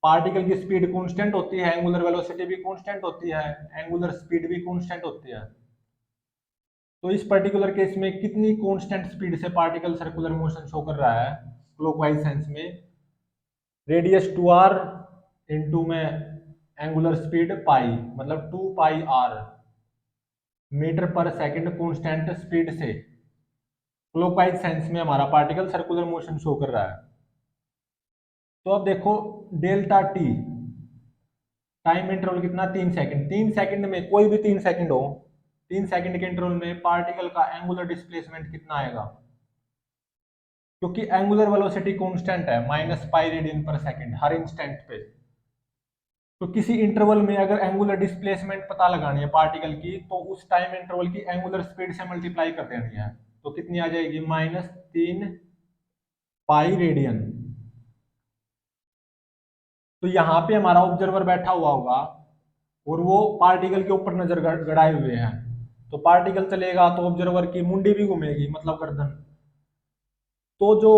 पार्टिकल की स्पीड कांस्टेंट होती है, एंगुलर वेलोसिटी भी कांस्टेंट होती है, एंगुलर स्पीड भी कांस्टेंट होती है। तो इस पर्टिकुलर केस में कितनी कांस्टेंट स्पीड से पार्टिकल सर्कुलर मोशन शो कर रहा है क्लॉकवाइज सेंस में, रेडियस 2r इंटू में एंगुलर स्पीड पाई, मतलब 2 पाई r metre per second constant speed से क्लॉकवाइज सेंस में हमारा पार्टिकल सर्कुलर मोशन शो कर रहा है। तो अब देखो डेल्टा टी, टाइम इंटरवल कितना, 3 सेकंड, 3 सेकंड में कोई भी 3 सेकंड हो, 3 सेकंड के इंटरवल में पार्टिकल का एंगुलर डिस्प्लेसमेंट कितना आएगा, क्योंकि एंगुलर वेलोसिटी कांस्टेंट है, -पाई रेडियन पर सेकंड हर इंस्टेंट पे। तो किसी इंटरवल में अगर एंगुलर डिस्प्लेसमेंट पता लगानी है पार्टिकल की, तो उस टाइम इंटरवल की एंगुलर स्पीड से मल्टीप्लाई कर देनी है, तो कितनी आ जाएगी, -3 पाई रेडियन। तो यहाँ पे हमारा ऑब्जर्वर बैठा हुआ होगा और वो पार्टिकल के ऊपर नजर गड़ाए हुए हैं, तो पार्टिकल चलेगा तो ऑब्जर्वर की मुंडी भी घूमेगी, मतलब गर्दन। तो जो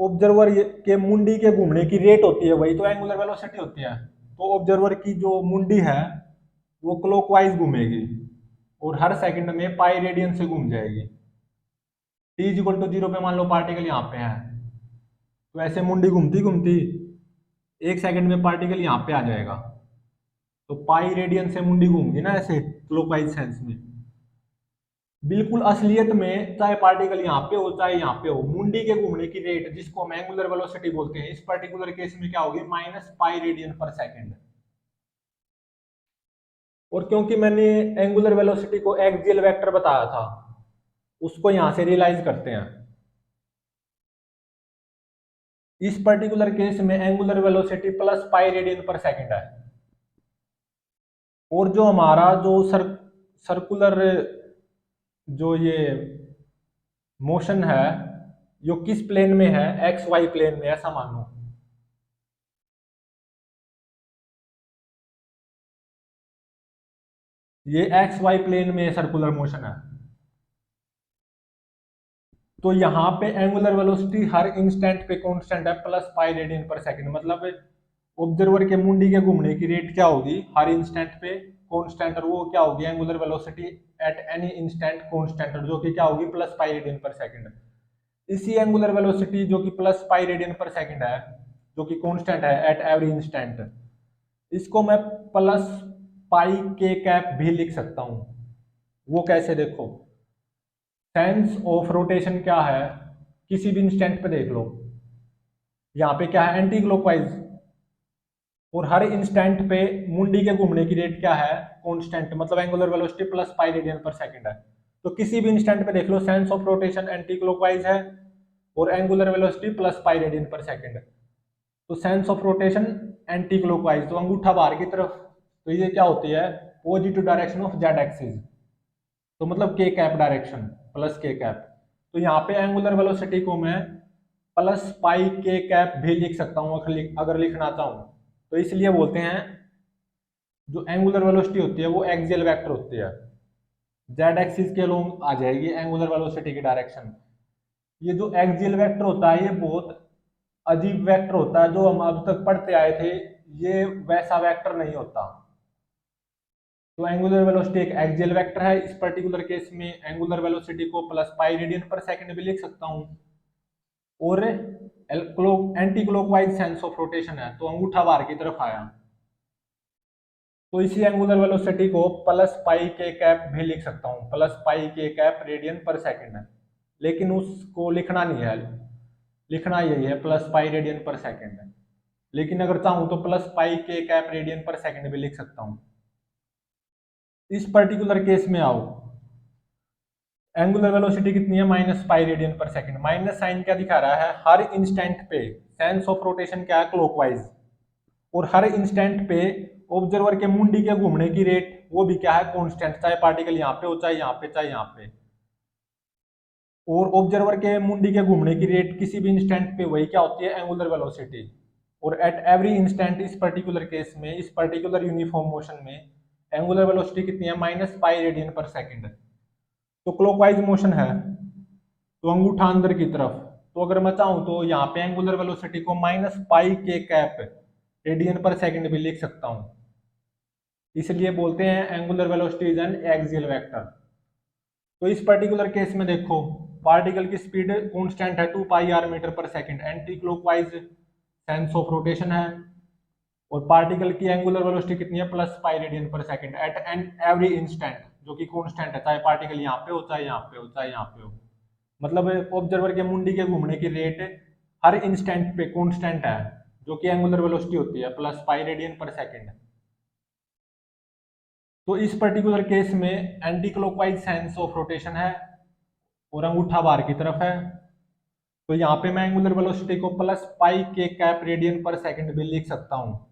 ऑब्जर्वर के मुंडी के घूमने की रेट होती है वही तो एंगुलर वेलोसिटी होती है। तो ऑब्जर्वर की जो मुंडी है वो क्लॉकवाइज घूमेगी और हर सेकंड में पाई रेडियन से घूम जाएगी। t = 0 पे मान लो पार्टिकल यहाँ पे है, तो ऐसे मुंडी घूमती घूमती 1 सेकंड में पार्टिकल यहाँ पे आ जाएगा, तो पाई रेडियन से मुंडी घूमगी ना ऐसे क्लॉकवाइज सेंस में। बिल्कुल असलियत में चाहे पार्टिकल यहाँ पे हो चाहे यहाँ पे हो, मुंडी के घूमने की रेट जिसको हम एंगुलर वेलोसिटी बोलते हैं, इस पर्टिकुलर केस में क्या होगी, -पाई रेडियन पर सेकंड। और क्योंकि मैंने एंगुलर वेलोसिटी को एक्सियल वेक्टर बताया था, उसको यहां से रियलाइज करते हैं। इस पर्टिकुलर केस में angular velocity +pi radian per second है, और जो हमारा जो सर्कुलर जो ये मोशन है जो किस प्लेन में है, एक्स वाई प्लेन में, ऐसा मानो। ये एक्स वाई प्लेन में सर्कुलर मोशन है, तो यहाँ पे एंगुलर वेलोसिटी हर इंस्टेंट पे कांस्टेंट है, +पाई रेडियन पर सेकंड, मतलब ऑब्जर्वर के मुंडी के घूमने की रेट क्या होगी हर इंस्टेंट पे कांस्टेंट, और वो क्या होगी angular velocity at any instant constant, जो कि क्या होगी +पाई रेडियन पर सेकंड। इसी एंगुलर वेलोसिटी जो कि +पाई रेडियन पर सेकंड है, जो कि कांस्टेंट है एट एवरी इंस्टेंट, इसको मैं +पाई k कैप भी लिख सकता हूं। वो कैसे, देखो सेंस ऑफ रोटेशन क्या है, किसी भी इंस्टेंट पे देख लो, यहाँ पे क्या है एंटी क्लॉकवाइज, और हर इंस्टेंट पे मुंडी के घूमने की रेट क्या है, कांस्टेंट, मतलब angular velocity +pi radian per second है। तो किसी भी इंस्टेंट पे देख लो sense of rotation anti clockwise है और angular velocity +pi radian per second. तो sense of rotation anti clockwise, तो अंगूठा बाहर की तरफ, तो ये क्या होती है positive direction of Z axis, तो मतलब k cap direction, +k cap. तो यहाँ पे एंगुलर वेलोसिटी को मैं +पाई k कैप भी लिख सकता हूँ अगर लिखना चाहूँ, तो इसलिए बोलते हैं जो एंगुलर वेलोसिटी होती है वो एक्सियल वेक्टर होती है, जेड एक्सिस के अलोंग आ जाएगी एंगुलर वेलोसिटी की डायरेक्शन। ये जो एक्सियल वेक्टर होता है ये बहुत अजीब वेक्टर होता है, जो हम अब तक पढ़ते आए थे ये वैसा वेक्टर नहीं होता। तो एंगुलर वेलोसिटी एक एक्सियल वेक्टर है। इस पर्टिकुलर केस में एंगुलर वेलोसिटी को plus pi radian per second भी लिख सकता हूँ। और anti clockwise sense of rotation है, तो अंगूठा बाहर की तरफ आया, तो इसी एंगुलर वेलोसिटी को प्लस पाई के कैप भी लिख सकता हूँ, प्लस पाई के कैप रेडियन पर सेकंड है। लेकिन उसको लिखना नहीं है, लिखना यही है plus pi radian per second है। लेकिन अगर चाहूँ तो प्लस पाई के कैप रेडियन पर सेकंड भी लिख सकता हूँ। इस पर्टिकुलर केस में आओ, एंगुलर वेलोसिटी कितनी है, minus pi radian per second. Minus sign क्या दिखा रहा है, हर इंस्टेंट पे सेंस ऑफ रोटेशन क्या है, क्लॉकवाइज। और हर इंस्टेंट पे ऑब्जर्वर के मुंडी के घूमने की रेट वो भी क्या है, कांस्टेंट, चाहे पार्टिकल यहाँ पे हो चाहे यहाँ पे चाहे यहाँ पे। और ऑब्जर्वर के मुंडी के घूमने की रेट किसी भी इंस्टेंट पे वही क्या होती है, एंगुलर वेलोसिटी। और एट एवरी इंस्टेंट इस पर्टिकुलर केस में, इस पर्टिकुलर यूनिफॉर्म मोशन में एंगुलर वेलोसिटी कितनी है, minus pi radian per second. तो क्लॉकवाइज मोशन है तो अंगूठा अंदर की तरफ, तो अगर मैं चाहूं तो यहाँ पे एंगुलर वेलोसिटी को माइनस पाई के कैप रेडियन पर सेकंड भी लिख सकता हूं। इसलिए बोलते हैं angular velocity is an axial vector. तो इस पर्टिकुलर केस में देखो, पार्टिकल की स्पीड कांस्टेंट है 2 pi R metre per second, anti clockwise sense of rotation है। और पार्टिकल की एंगुलर वेलोसिटी कितनी है, plus pi radian per second at and every instant, जो कि कांस्टेंट है, चाहे पार्टिकल यहाँ पे हो चाहे यहाँ पे हो चाहे यहाँ पे हो। मतलब ऑब्जर्वर के मुंडी के घूमने की रेट हर इंस्टेंट पे कांस्टेंट है, जो कि एंगुलर वेलोसिटी होती है plus pi radian per second. तो इस पर्टिकुलर केस में anti clockwise sense of rotation है और अंगूठा बाहर की तरफ है, तो यहाँ पे मैं एंगुलर वेलोसिटी को प्लस पाई के कैप रेडियन पर सेकंड भी लिख सकता हूँ।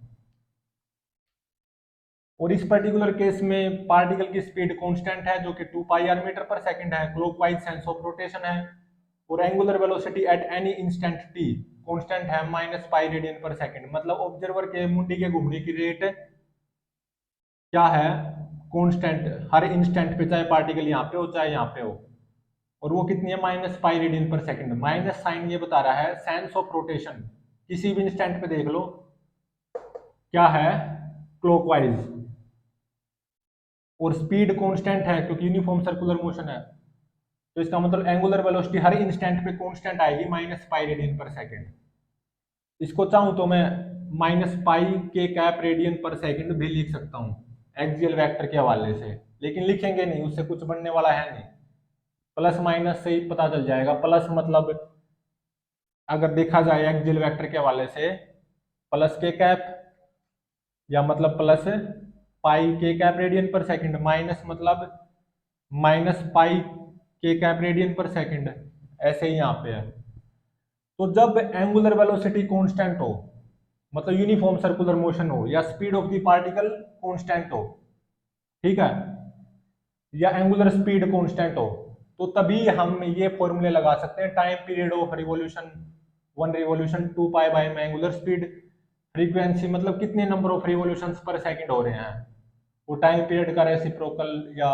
और इस पर्टिकुलर केस में पार्टिकल की स्पीड कांस्टेंट है जो कि 2 pi R metre per second है, क्लॉकवाइज सेंस ऑफ रोटेशन है। और angular velocity at any instant T constant है minus pi radian per second. मतलब ऑब्जर्वर के मुंडी के घूमने की रेट क्या है, कांस्टेंट, हर इंस्टेंट पे, चाहे पार्टिकल यहाँ पे हो चाहे यहाँ पे हो। और वो कितनी है, minus pi radian per second. Minus sign ये बता रहा है सेंस ऑफ रोटेशन, किसी भी इंस्टेंट पे देख लो क्या है, क्लॉकवाइज। और स्पीड कांस्टेंट है क्योंकि यूनिफॉर्म सर्कुलर मोशन है, तो इसका मतलब एंगुलर वेलोसिटी हर इंस्टेंट पे कांस्टेंट आएगी minus pi radian per second. इसको चाहूं तो मैं माइनस पाई के कैप रेडियन पर सेकंड भी लिख सकता हूं एक्सियल वेक्टर के हवाले से, लेकिन लिखेंगे नहीं, उससे कुछ बनने वाला है नहीं। प्लस माइनस से ही पता चल जाएगा। प्लस मतलब अगर देखा जाए एक्सियल वेक्टर के हवाले से, प्लस के कैप या मतलब प्लस पाई के cap radian per second, minus मतलब माइनस पाई के कैप रेडियन पर सेकंड, ऐसे ही यहाँ पे है। तो जब एंगुलर वेलोसिटी कांस्टेंट हो, मतलब यूनिफॉर्म सर्कुलर मोशन हो, या speed of the particle constant हो, ठीक है, या एंगुलर स्पीड कांस्टेंट हो, तो तभी हम ये फॉर्मूले लगा सकते हैं। Time period of revolution 1 revolution 2 pi by में एंगुलर स्पीड, फ्रीक्वेंसी मतलब कितने नंबर ऑफ रिवॉल्यूशंस पर सेकंड हो रहे हैं, वो टाइम पीरियड का रेसिप्रोकल, या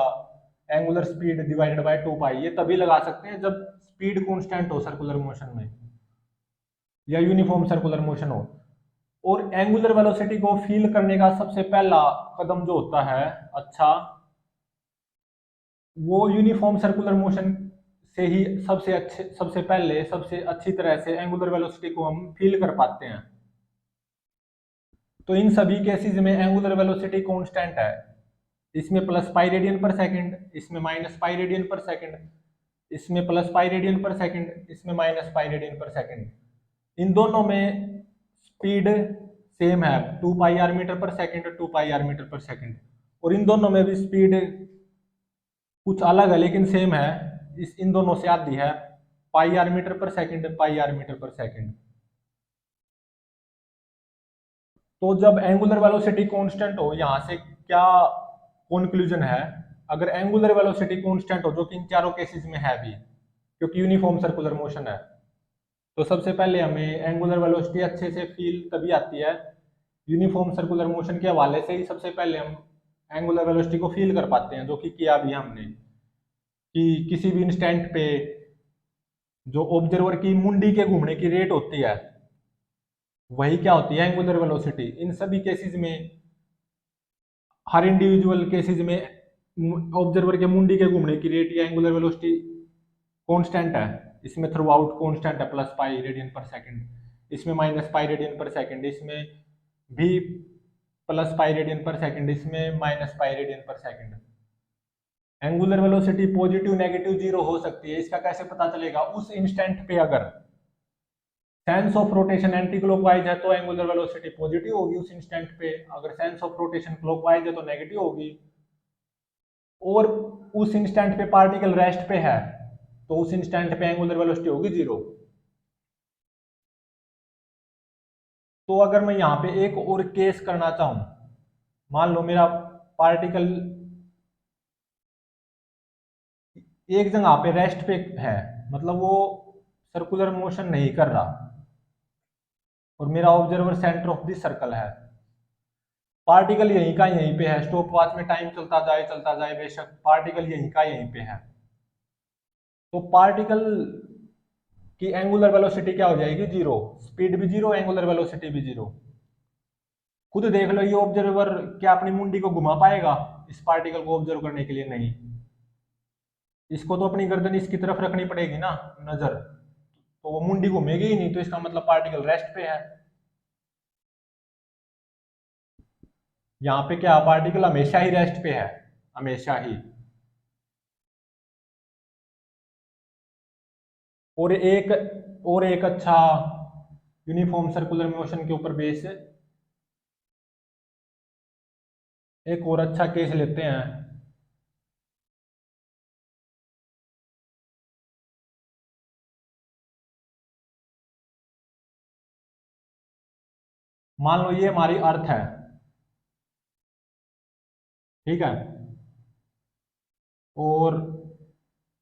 एंगुलर स्पीड डिवाइडेड बाय 2 पाई, ये तभी लगा सकते हैं जब स्पीड कांस्टेंट हो सर्कुलर मोशन में या यूनिफॉर्म सर्कुलर मोशन हो। और एंगुलर वेलोसिटी को फील करने का सबसे पहला कदम जो होता है, अच्छा, वो यूनिफॉर्म सर्कुलर मोशन से ही सबसे पहले सबसे अच्छी तरह से एंगुलर वेलोसिटी को हम फील कर पाते हैं। तो इन सभी केसेस में एंगुलर वेलोसिटी कांस्टेंट है, इसमें plus pi radian per second, इसमें minus pi radian per second, इसमें plus pi radian per second, इसमें minus pi radian per second. इन दोनों में स्पीड सेम है 2 pi R metre per second, 2 pi R metre per second. और इन दोनों में भी स्पीड कुछ अलग है लेकिन सेम है, इन दोनों से आती है pi R metre per second, पाई आर मीटर पर सेकंड। तो जब एंगुलर वेलोसिटी कांस्टेंट हो, यहां से क्या कंक्लूजन है, अगर एंगुलर वेलोसिटी कांस्टेंट हो, जो कि इन चारों केसेस में है भी क्योंकि यूनिफॉर्म सर्कुलर मोशन है, तो सबसे पहले हमें एंगुलर वेलोसिटी अच्छे से फील तभी आती है यूनिफॉर्म सर्कुलर मोशन के हवाले से ही सबसे पहले हम एंगुलर वेलोसिटी को फील कर पाते हैं, जो कि किया भी हमने, कि किसी भी इंस्टेंट पे जो ऑब्जर्वर की मुंडी के घूमने की रेट होती है वही क्या होती है, एंगुलर वेलोसिटी। इन सभी केसेस में, हर इंडिविजुअल केसेस में ऑब्जर्वर के मुंडी के घूमने की रेट या एंगुलर वेलोसिटी कांस्टेंट है। इसमें थ्रू आउट कांस्टेंट है, plus pi radian per second, इसमें minus pi radian per second, इसमें भी plus pi radian per second, इसमें minus pi radian per second. Angular velocity positive negative zero हो सकती है। इसका कैसे पता चलेगा? उस इंस्टेंट पे अगर sense of rotation anti clockwise है तो एंगुलर वेलोसिटी पॉजिटिव होगी उस इंस्टेंट पे, अगर सेंस ऑफ रोटेशन क्लॉकवाइज है तो नेगेटिव होगी। और उस इंस्टेंट पे पार्टिकल रेस्ट पे है तो उस इंस्टेंट पे एंगुलर वेलोसिटी होगी जीरो। तो अगर मैं यहाँ पे एक और केस करना चाहूं, मान लो मेरा पार्टिकल एक जगह पे रेस्ट पे है, मतलब वो सर्कुलर मोशन नहीं कर रहा, और मेरा observer centre of this circle है। पार्टिकल यहीं का यहीं पे है, स्टॉप वॉच में टाइम चलता जाए बेशक, पार्टिकल यहीं का यहीं पे है। तो पार्टिकल की एंगुलर वेलोसिटी क्या हो जाएगी? जीरो। स्पीड भी जीरो, एंगुलर वेलोसिटी भी जीरो। खुद देख लो, ये ऑब्जर्वर क्या अपनी मुंडी को घुमा पाएगा इस पार्टिकल को ऑब्जर्व करने के लिए? नहीं। इसको तो अपनी गर्दन इसकी तरफ रखनी पड़ेगी ना, नजर, तो वो मुंडी घूमेगी ही नहीं, तो इसका मतलब पार्टिकल रेस्ट पे है। यहाँ पे क्या, पार्टिकल हमेशा ही रेस्ट पे है, हमेशा ही। और एक अच्छा यूनिफॉर्म सर्कुलर मोशन के ऊपर बेस एक और अच्छा केस लेते हैं। मान लो ये हमारी अर्थ है, ठीक है, और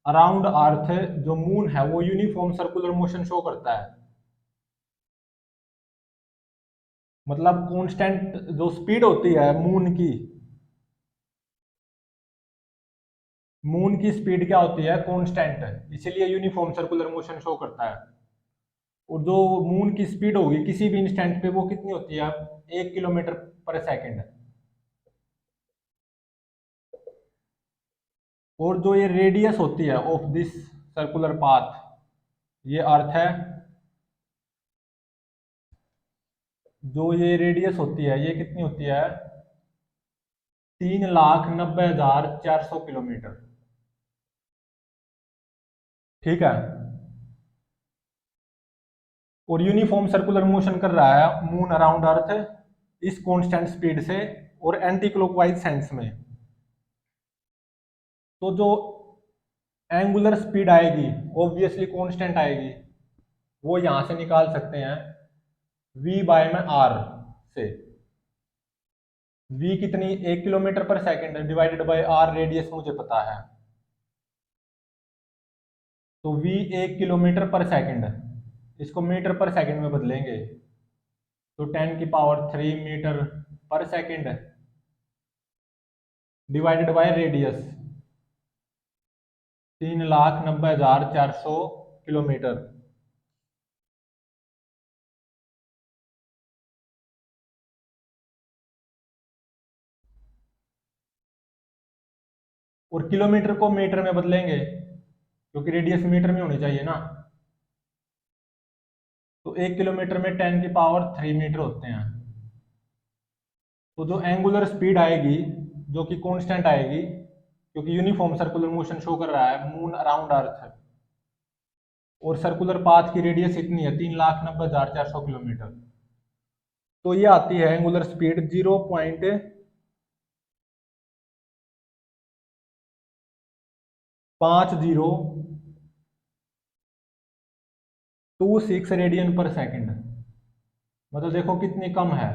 अराउंड अर्थ जो मून है वो यूनिफॉर्म सर्कुलर मोशन शो करता है। मतलब कांस्टेंट जो स्पीड होती है मून की स्पीड क्या होती है? कांस्टेंट, इसीलिए यूनिफॉर्म सर्कुलर मोशन शो करता है। और जो मून की स्पीड होगी किसी भी इंस्टेंट पे वो कितनी होती है? 1 किलोमीटर पर सेकंड। और जो ये रेडियस होती है ऑफ दिस सर्कुलर पाथ, ये अर्थ है, जो ये रेडियस होती है ये कितनी होती है? 3,90,400 किलोमीटर। ठीक है। और यूनिफॉर्म सर्कुलर मोशन कर रहा है मून अराउंड अर्थ इस कांस्टेंट स्पीड से और एंटी क्लॉकवाइज सेंस में। तो जो एंगुलर स्पीड आएगी ऑब्वियसली कांस्टेंट आएगी, वो यहां से निकाल सकते हैं v बाय में r से। v कितनी? 1 किलोमीटर पर second divided by r, radius मुझे पता है, तो v 1 किलोमीटर पर सेकंड, इसको मीटर पर सेकंड में बदलेंगे तो 10⁻³ metre per second divided by radius 3,90,400 kilometre. और किलोमीटर को मीटर में बदलेंगे क्योंकि रेडियस मीटर में होनी चाहिए ना, तो 1 किलोमीटर में 10⁻³ मीटर होते हैं। तो जो एंगुलर स्पीड आएगी जो कि कांस्टेंट आएगी, क्योंकि यूनिफॉर्म सर्कुलर मोशन शो कर रहा है मून अराउंड अर्थ, और सर्कुलर पाथ की रेडियस इतनी है 3,90,400 किलोमीटर, तो ये आती है angular speed 0.5026 radian per second. मतलब देखो कितनी कम है।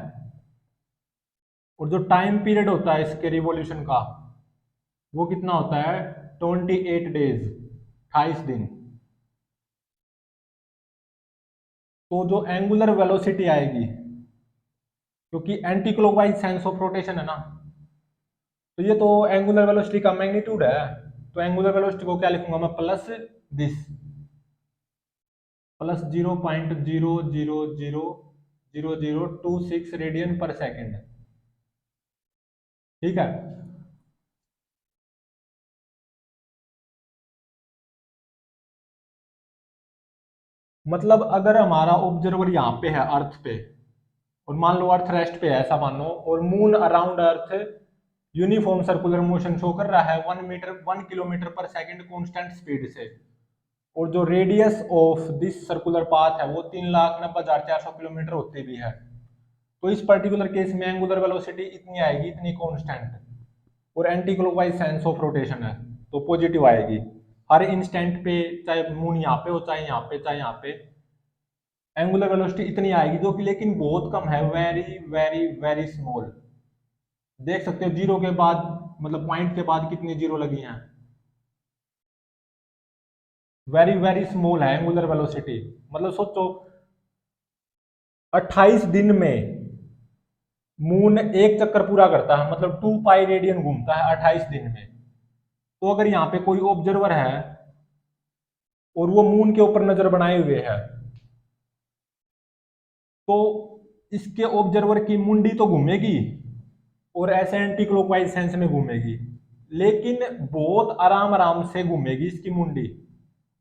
और जो टाइम पीरियड होता है इसके रिवॉल्यूशन का वो कितना होता है? 28 डेज, 28 दिन। तो जो एंगुलर वेलोसिटी आएगी क्योंकि anti clockwise science of rotation है ना। तो ये तो एंगुलर वेलोसिटी का मैग्नीट्यूड है, तो एंगुलर वेलोसिटी को क्या लिखूंगा मैं, plus this, plus 0.0000026 radian per second. ठीक है। मतलब अगर हमारा ऑब्जर्वर यहाँ पे है अर्थ पे, और मान लो अर्थ रेस्ट पे है ऐसा मानो, और मून अराउंड अर्थ यूनिफॉर्म सर्कुलर मोशन शो कर रहा है 1 किलोमीटर पर सेकंड कांस्टेंट स्पीड से, और जो radius of this circular path है वो 3,90,400 किलोमीटर होती भी है, तो इस पर्टिकुलर केस में एंगुलर वेलोसिटी इतनी आएगी, इतनी कांस्टेंट, और anti clockwise science of rotation है तो पॉजिटिव आएगी हर इंस्टेंट पे, चाहे मून यहाँ पे हो, चाहे यहाँ पे, चाहे यहाँ पे, एंगुलर वेलोसिटी इतनी आएगी, जो कि लेकिन बहुत कम है, वेरी वेरी वेरी स्मॉल। देख सकते हो जीरो के बाद, मतलब पॉइंट के बाद कितनी जीरो लगी हैं, वेरी वेरी स्मॉल है एंगुलर वेलोसिटी। मतलब सोचो 28 दिन में मून एक चक्कर पूरा करता है, मतलब 2 पाई रेडियन घूमता है 28 दिन में। तो अगर यहाँ पे कोई ऑब्जर्वर है और वो मून के ऊपर नजर बनाए हुए है, तो इसके ऑब्जर्वर की मुंडी तो घूमेगी और ऐसे एंटी क्लॉकवाइज सेंस में घूमेगी, लेकिन बहुत आराम आराम से घूमेगी इसकी मुंडी,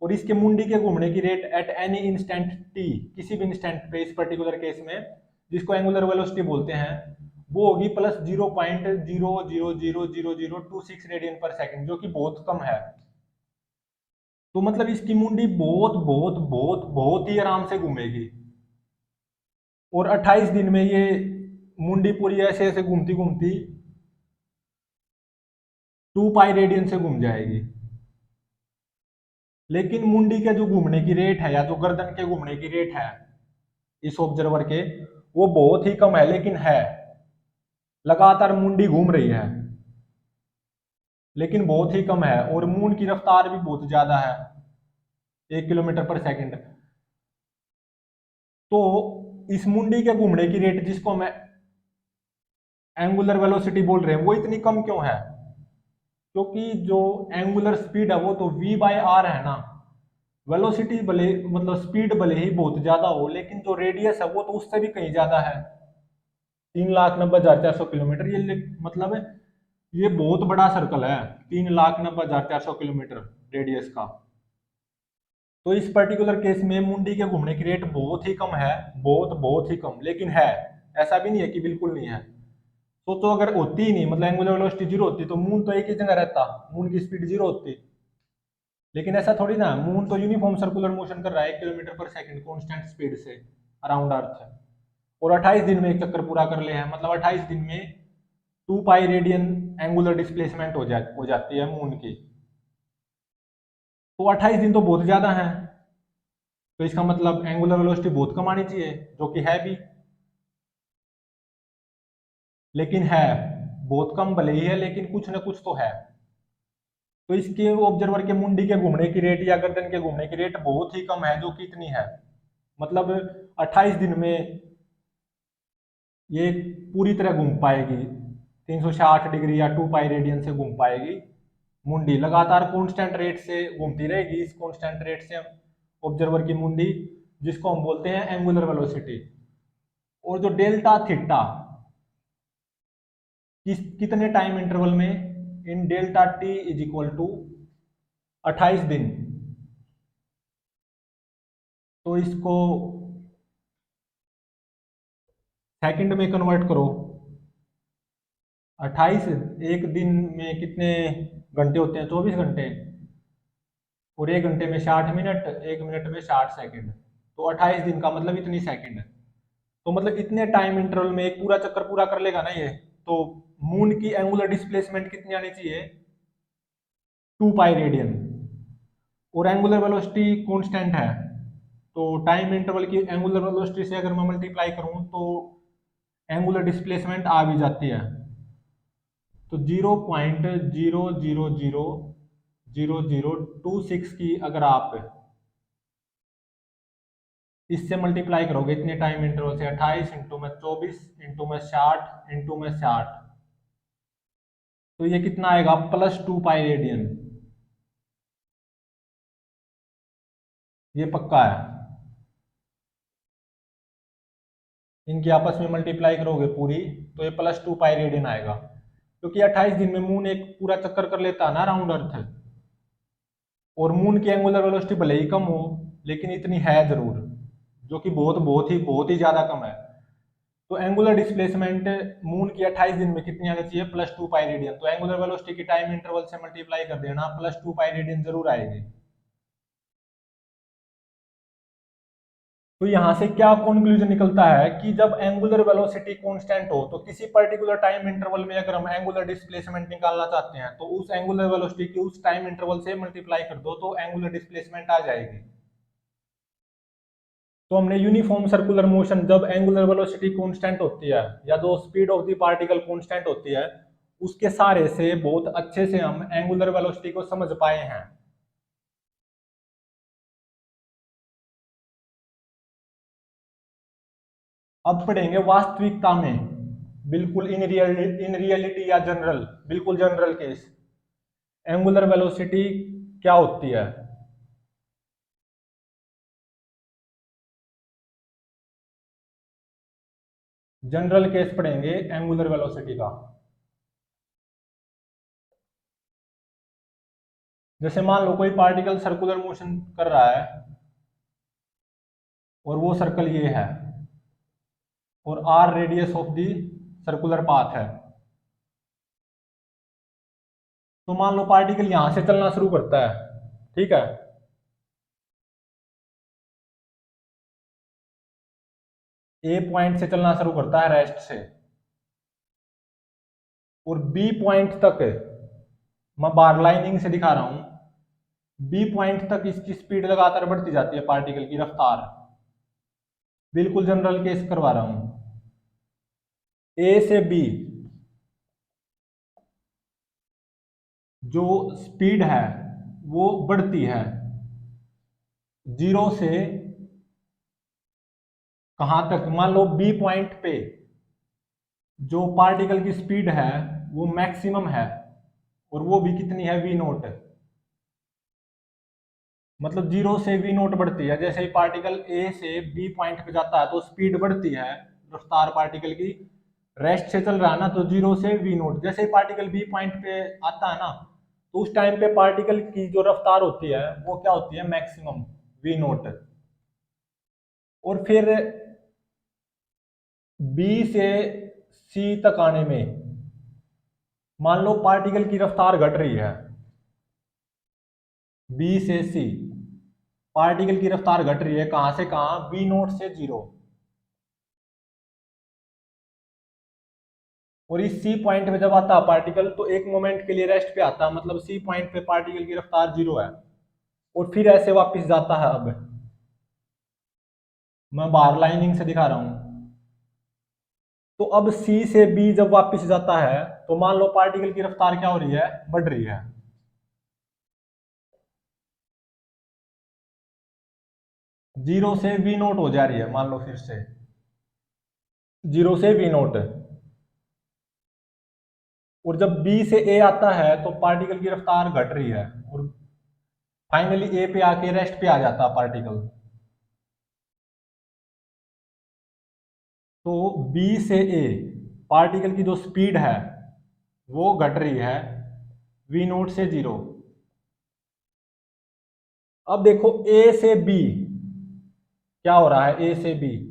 और इसके मुंडी के घूमने की rate at any instant T, किसी भी इंस्टेंट पे इस पर्टिकुलर केस में, जिसको एंगुलर वेलोसिटी बोलते हैं, वो होगी प्लस 0.0000026 रेडियन पर सेकंड, जो कि बहुत कम है। तो मतलब इसकी मुंडी बहुत बहुत बहुत बहुत ही आराम से घूमेगी, और 28 दिन में ये मुंडी पूरी ऐसे ऐसे घूमती घूमती 2 पाई रेडियन से घूम जाएगी। लेकिन मुंडी के जो घूमने की रेट है, या जो गर्दन के घूमने की रेट है इस ऑब्जर्वर के, वो बहुत ही कम है, लेकिन है, लगातार मुंडी घूम रही है, लेकिन बहुत ही कम है, और मून की रफ्तार भी बहुत ज्यादा है, 1 किलोमीटर पर सेकंड। तो इस मुंडी के घूमने की रेट, जिसको मैं एंगुलर वेलोसिटी बोल रहे हैं, वो इतनी कम क्यों है? क्योंकि जो एंगुलर स्पीड है वो तो v बाय आर है ना। वेलोसिटी भले, मतलब स्पीड भले ही बहुत ज्यादा हो, लेकिन जो रेडियस है वो तो उससे भी कहीं ज्यादा है, 3,90,400 किलोमीटर। मतलब ये बहुत बड़ा सर्कल है, 3,90,400 किलोमीटर रेडियस का। तो इस पर्टिकुलर केस में मुंडी के घूमने की रेट बहुत ही कम है, बहुत बहुत ही कम, लेकिन है, ऐसा भी नहीं है कि बिल्कुल नहीं है। तो अगर होती ही नहीं, मतलब एंगुलर वेलोसिटी जीरो होती, तो मून तो एक ही जगह रहता, मून की स्पीड जीरो होती। लेकिन ऐसा थोड़ी ना, मून तो यूनिफॉर्म सर्कुलर मोशन कर रहा है 1 किलोमीटर पर सेकंड कॉन्स्टेंट स्पीड से अराउंड अर्थ, और 28 दिन में एक चक्कर पूरा कर ले हैं, मतलब 28 दिन में 2 पाई रेडियन एंगुलर डिस्प्लेसमेंट हो जाती है मून की। तो 28 दिन तो बहुत ज्यादा है, तो इसका मतलब एंगुलर वेलोसिटी बहुत कम आनी चाहिए, जो कि है भी, लेकिन है बहुत कम भले ही है, लेकिन कुछ ना कुछ तो है। तो इसके ऑब्जर्वर के मुंडी के घूमने की रेट या गर्दन के घूमने की रेट बहुत ही कम है, जो कि इतनी है, मतलब 28 दिन में ये पूरी तरह घूम पाएगी, 360 डिग्री या 2 पाई रेडियन से घूम पाएगी। मुंडी लगातार कांस्टेंट रेट से घूमती रहेगी, इस कांस्टेंट रेट से ऑब्जर्वर की मुंडी, जिसको हम बोलते हैं एंगुलर वेलोसिटी। और जो डेल्टा थीटा, कितने टाइम इंटरवल में, in delta T is equal to 28 दिन, तो इसको सेकंड में कन्वर्ट करो। 28, एक दिन में कितने घंटे होते हैं, 24 घंटे, और 1 घंटे में 60 मिनट, 1 मिनट में 60 सेकंड, तो 28 दिन का मतलब इतनी सेकंड। तो मतलब इतने टाइम इंटरवल में एक पूरा चक्कर पूरा कर लेगा ना ये, तो मून की एंगुलर डिस्प्लेसमेंट कितनी आनी चाहिए, 2 पाई रेडियन, और एंगुलर वेलोसिटी कांस्टेंट है, तो टाइम इंटरवल की एंगुलर वेलोसिटी से अगर मैं मल्टीप्लाई करूं तो एंगुलर डिस्प्लेसमेंट आ भी जाती है। तो 0.0000026 की अगर आप इससे मल्टीप्लाई करोगे इतने टाइम इंटरवल से, 28 इंटू में 24 इंटू में 60 इंटू में 60, तो ये कितना आएगा +2 पाई रेडियन। ये पक्का है। इनकी आपस में मल्टीप्लाई करोगे पूरी, तो ये +2 पाई रेडियन आएगा, क्योंकि 28 दिन में मून एक पूरा चक्कर कर लेता है ना अराउंड अर्थ। और मून की एंगुलर वेलोसिटी भले ही कम हो, लेकिन इतनी है जरूर, जो कि बहुत ही ज्यादा कम है। तो एंगुलर डिस्प्लेसमेंट मून की 28 दिन में कितनी आनी चाहिए, +2 पाई रेडियन। तो एंगुलर वेलोसिटी की टाइम इंटरवल से मल्टीप्लाई कर देना, +2 पाई रेडियन जरूर आएगी। तो यहां से क्या कंक्लूजन निकलता है कि जब एंगुलर वेलोसिटी कांस्टेंट हो, तो किसी पर्टिकुलर टाइम इंटरवल में अगर हम एंगुलर डिस्प्लेसमेंट निकालना चाहते हैं, तो उस एंगुलर वेलोसिटी की उस टाइम इंटरवल से मल्टीप्लाई कर दो, तो एंगुलर डिस्प्लेसमेंट आ जाएगी। तो हमने यूनिफॉर्म सर्कुलर मोशन, जब एंगुलर वेलोसिटी कांस्टेंट होती है या जो speed of the particle constant होती है, उसके सहारे से बहुत अच्छे से हम एंगुलर वेलोसिटी को समझ पाए हैं। अब पढ़ेंगे वास्तविकता में, बिल्कुल इन रियलिटी या जनरल, बिल्कुल जनरल केस, एंगुलर वेलोसिटी क्या होती है। जनरल केस पढ़ेंगे एंगुलर वेलोसिटी का। जैसे मान लो कोई पार्टिकल सर्कुलर मोशन कर रहा है, और वो सर्कल ये है, और r radius of the circular path है। तो मान लो पार्टिकल यहां से चलना शुरू करता है, ठीक है। ए पॉइंट से चलना शुरू करता है रेस्ट से, और बी पॉइंट तक, मैं बार लाइनिंग से दिखा रहा हूं, बी पॉइंट तक इसकी स्पीड लगातार बढ़ती जाती है, पार्टिकल की रफ्तार। बिल्कुल जनरल केस करवा रहा हूं। ए से बी जो स्पीड है वो बढ़ती है, 0 से कहां तक, मान लो बी पॉइंट पे जो पार्टिकल की स्पीड है वो मैक्सिमम है, और वो भी कितनी है, v0। मतलब 0 से v0 बढ़ती है, जैसे ही पार्टिकल ए से बी पॉइंट पे जाता है तो स्पीड बढ़ती है, रफ्तार पार्टिकल की। रेस्ट से चल रहा है ना, तो 0 से v0, जैसे ही पार्टिकल बी पॉइंट पे आता है ना, तो उस टाइम पे पार्टिकल की जो रफ्तार होती है वो क्या होती है, मैक्सिमम v0। और फिर बी से सी तक आने में, मान लो पार्टिकल की रफ्तार घट रही है, बी से सी पार्टिकल की रफ्तार घट रही है, कहां से कहां, v0 से 0। और इस सी पॉइंट पे जब आता है पार्टिकल, तो एक मोमेंट के लिए रेस्ट पे आता है, मतलब सी पॉइंट पे पार्टिकल की रफ्तार 0 है, और फिर ऐसे वापस जाता है। अब मैं बाहर लाइनिंग से दिखा रहा हूं। तो अब सी से बी जब वापस जाता है, तो मान लो पार्टिकल की रफ्तार क्या हो रही है, बढ़ रही है। 0 से v0 हो जा रही है, मान लो फिर से 0 से v0। और जब बी से ए आता है तो पार्टिकल की रफ्तार घट रही है, और फाइनली ए पे आके रेस्ट पे आ जाता है पार्टिकल। तो बी से ए पार्टिकल की जो स्पीड है वो घट रही है, v0 से 0। अब देखो ए से बी क्या हो रहा है, ए से बी,